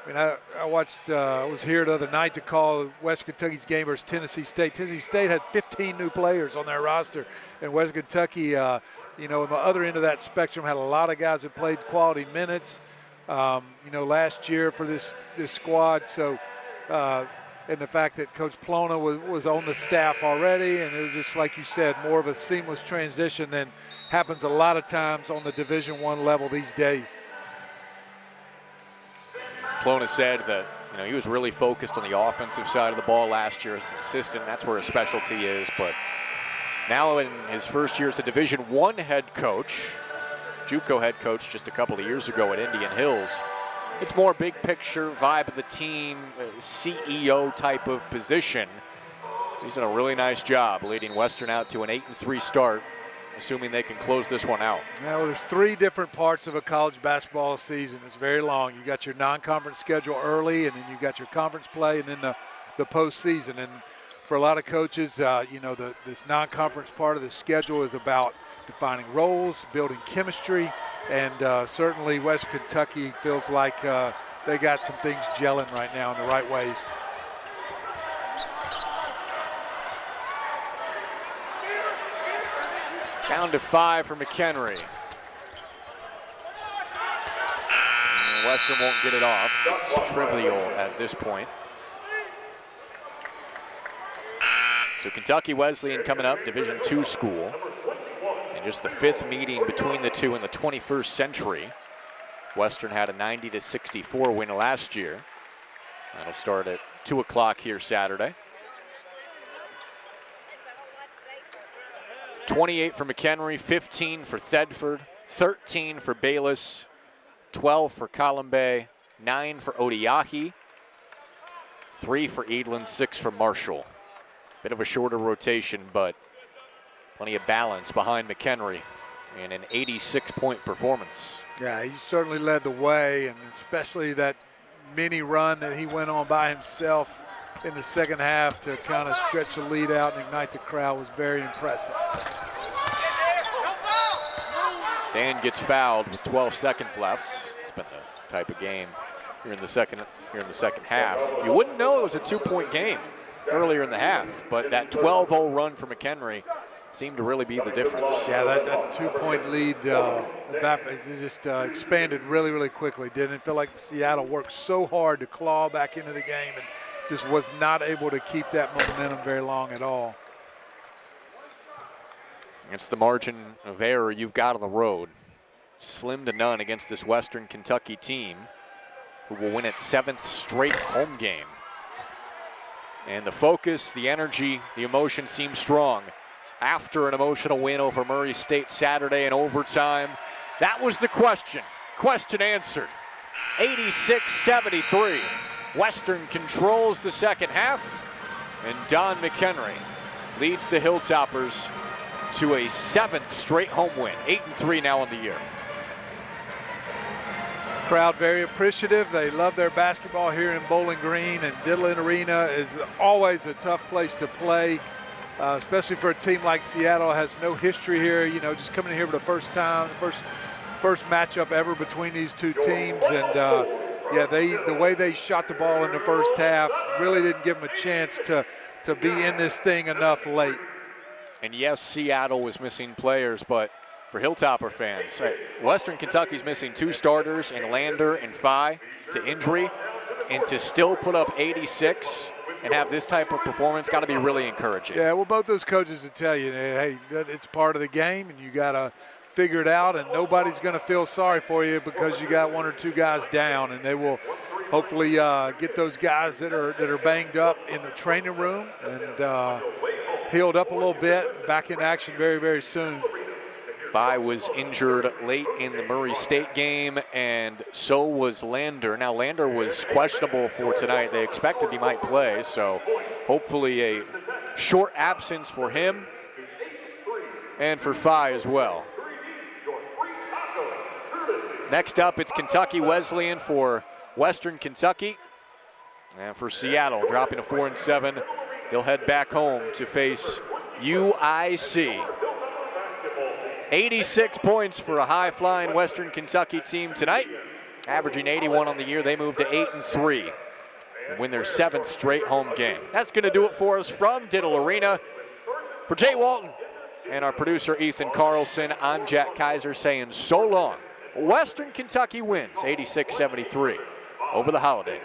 And I watched, was here the other night to call West Kentucky's game versus Tennessee State. Tennessee State had 15 new players on their roster, and West Kentucky, on the other end of that spectrum, had a lot of guys that played quality minutes, last year for this squad. So, and the fact that Coach Plona was on the staff already, and it was just, like you said, more of a seamless transition than happens a lot of times on the Division I level these days. Plona said that he was really focused on the offensive side of the ball last year as an assistant. That's where his specialty is. But now in his first year as a Division I head coach, JUCO head coach just a couple of years ago at Indian Hills, it's more big picture vibe of the team, CEO type of position. He's done a really nice job leading Western out to an 8-3 start, assuming they can close this one out. Now, there's 3 different parts of a college basketball season. It's very long. You got your non-conference schedule early, and then you got your conference play, and then the postseason. And for a lot of coaches, this non-conference part of the schedule is about defining roles, building chemistry, and certainly West Kentucky feels like they got some things gelling right now in the right ways. Down to 5 for McHenry. And Western won't get it off. It's trivial at this point. So Kentucky Wesleyan coming up, Division II school. And just the 5th meeting between the two in the 21st century. Western had a 90-64 win last year. That'll start at 2 o'clock here Saturday. 28 for McHenry, 15 for Thedford, 13 for Bayless, 12 for Columbe, 9 for Odiahi, 3 for Edlin, 6 for Marshall. Bit of a shorter rotation, but plenty of balance behind McHenry in an 86-point performance. Yeah, he certainly led the way, and especially that mini run that he went on by himself in the second half to kind of stretch the lead out and ignite the crowd was very impressive. Dan gets fouled with 12 seconds left. It's been the type of game here in the second half. You wouldn't know it was a 2-point game earlier in the half, but that 12-0 run for McHenry seemed to really be the difference. Yeah, that 2-point lead just expanded really, really quickly, didn't it? Feel like Seattle worked so hard to claw back into the game and just was not able to keep that momentum very long at all. It's the margin of error you've got on the road. Slim to none against this Western Kentucky team who will win its 7th straight home game. And the focus, the energy, the emotion seems strong. After an emotional win over Murray State Saturday in overtime, that was the question. Question answered. 86-73. Western controls the second half, and Don McHenry leads the Hilltoppers to a 7th straight home win. 8-3 now on the year. Crowd very appreciative. They love their basketball here in Bowling Green, and Diddlin Arena is always a tough place to play, especially for a team like Seattle. Has no history here, you know, just coming here for the first time, first matchup ever between these two teams. And yeah, the way they shot the ball in the first half really didn't give them a chance to be in this thing enough late. And yes, Seattle was missing players, but for Hilltopper fans, Western Kentucky's missing 2 starters in Lander and Phi to injury, and to still put up 86 and have this type of performance got to be really encouraging. Yeah, well, both those coaches will tell you, hey, it's part of the game, and you got to figure it out, and nobody's going to feel sorry for you because you got 1 or 2 guys down, and they will hopefully get those guys that are banged up in the training room and healed up a little bit, back in action very, very soon. Phi was injured late in the Murray State game, and so was Lander. Now, Lander was questionable for tonight. They expected he might play, so hopefully a short absence for him and for Phi as well. Next up, it's Kentucky Wesleyan for Western Kentucky. And for Seattle, dropping to 4-7, they'll head back home to face UIC. 86 points for a high-flying Western Kentucky team tonight, averaging 81 on the year. They move to 8-3 and win their 7th straight home game. That's going to do it for us from Diddle Arena. For Jay Walton and our producer Ethan Carlson, I'm Jack Kaiser saying so long. Western Kentucky wins 86-73 over the holidays.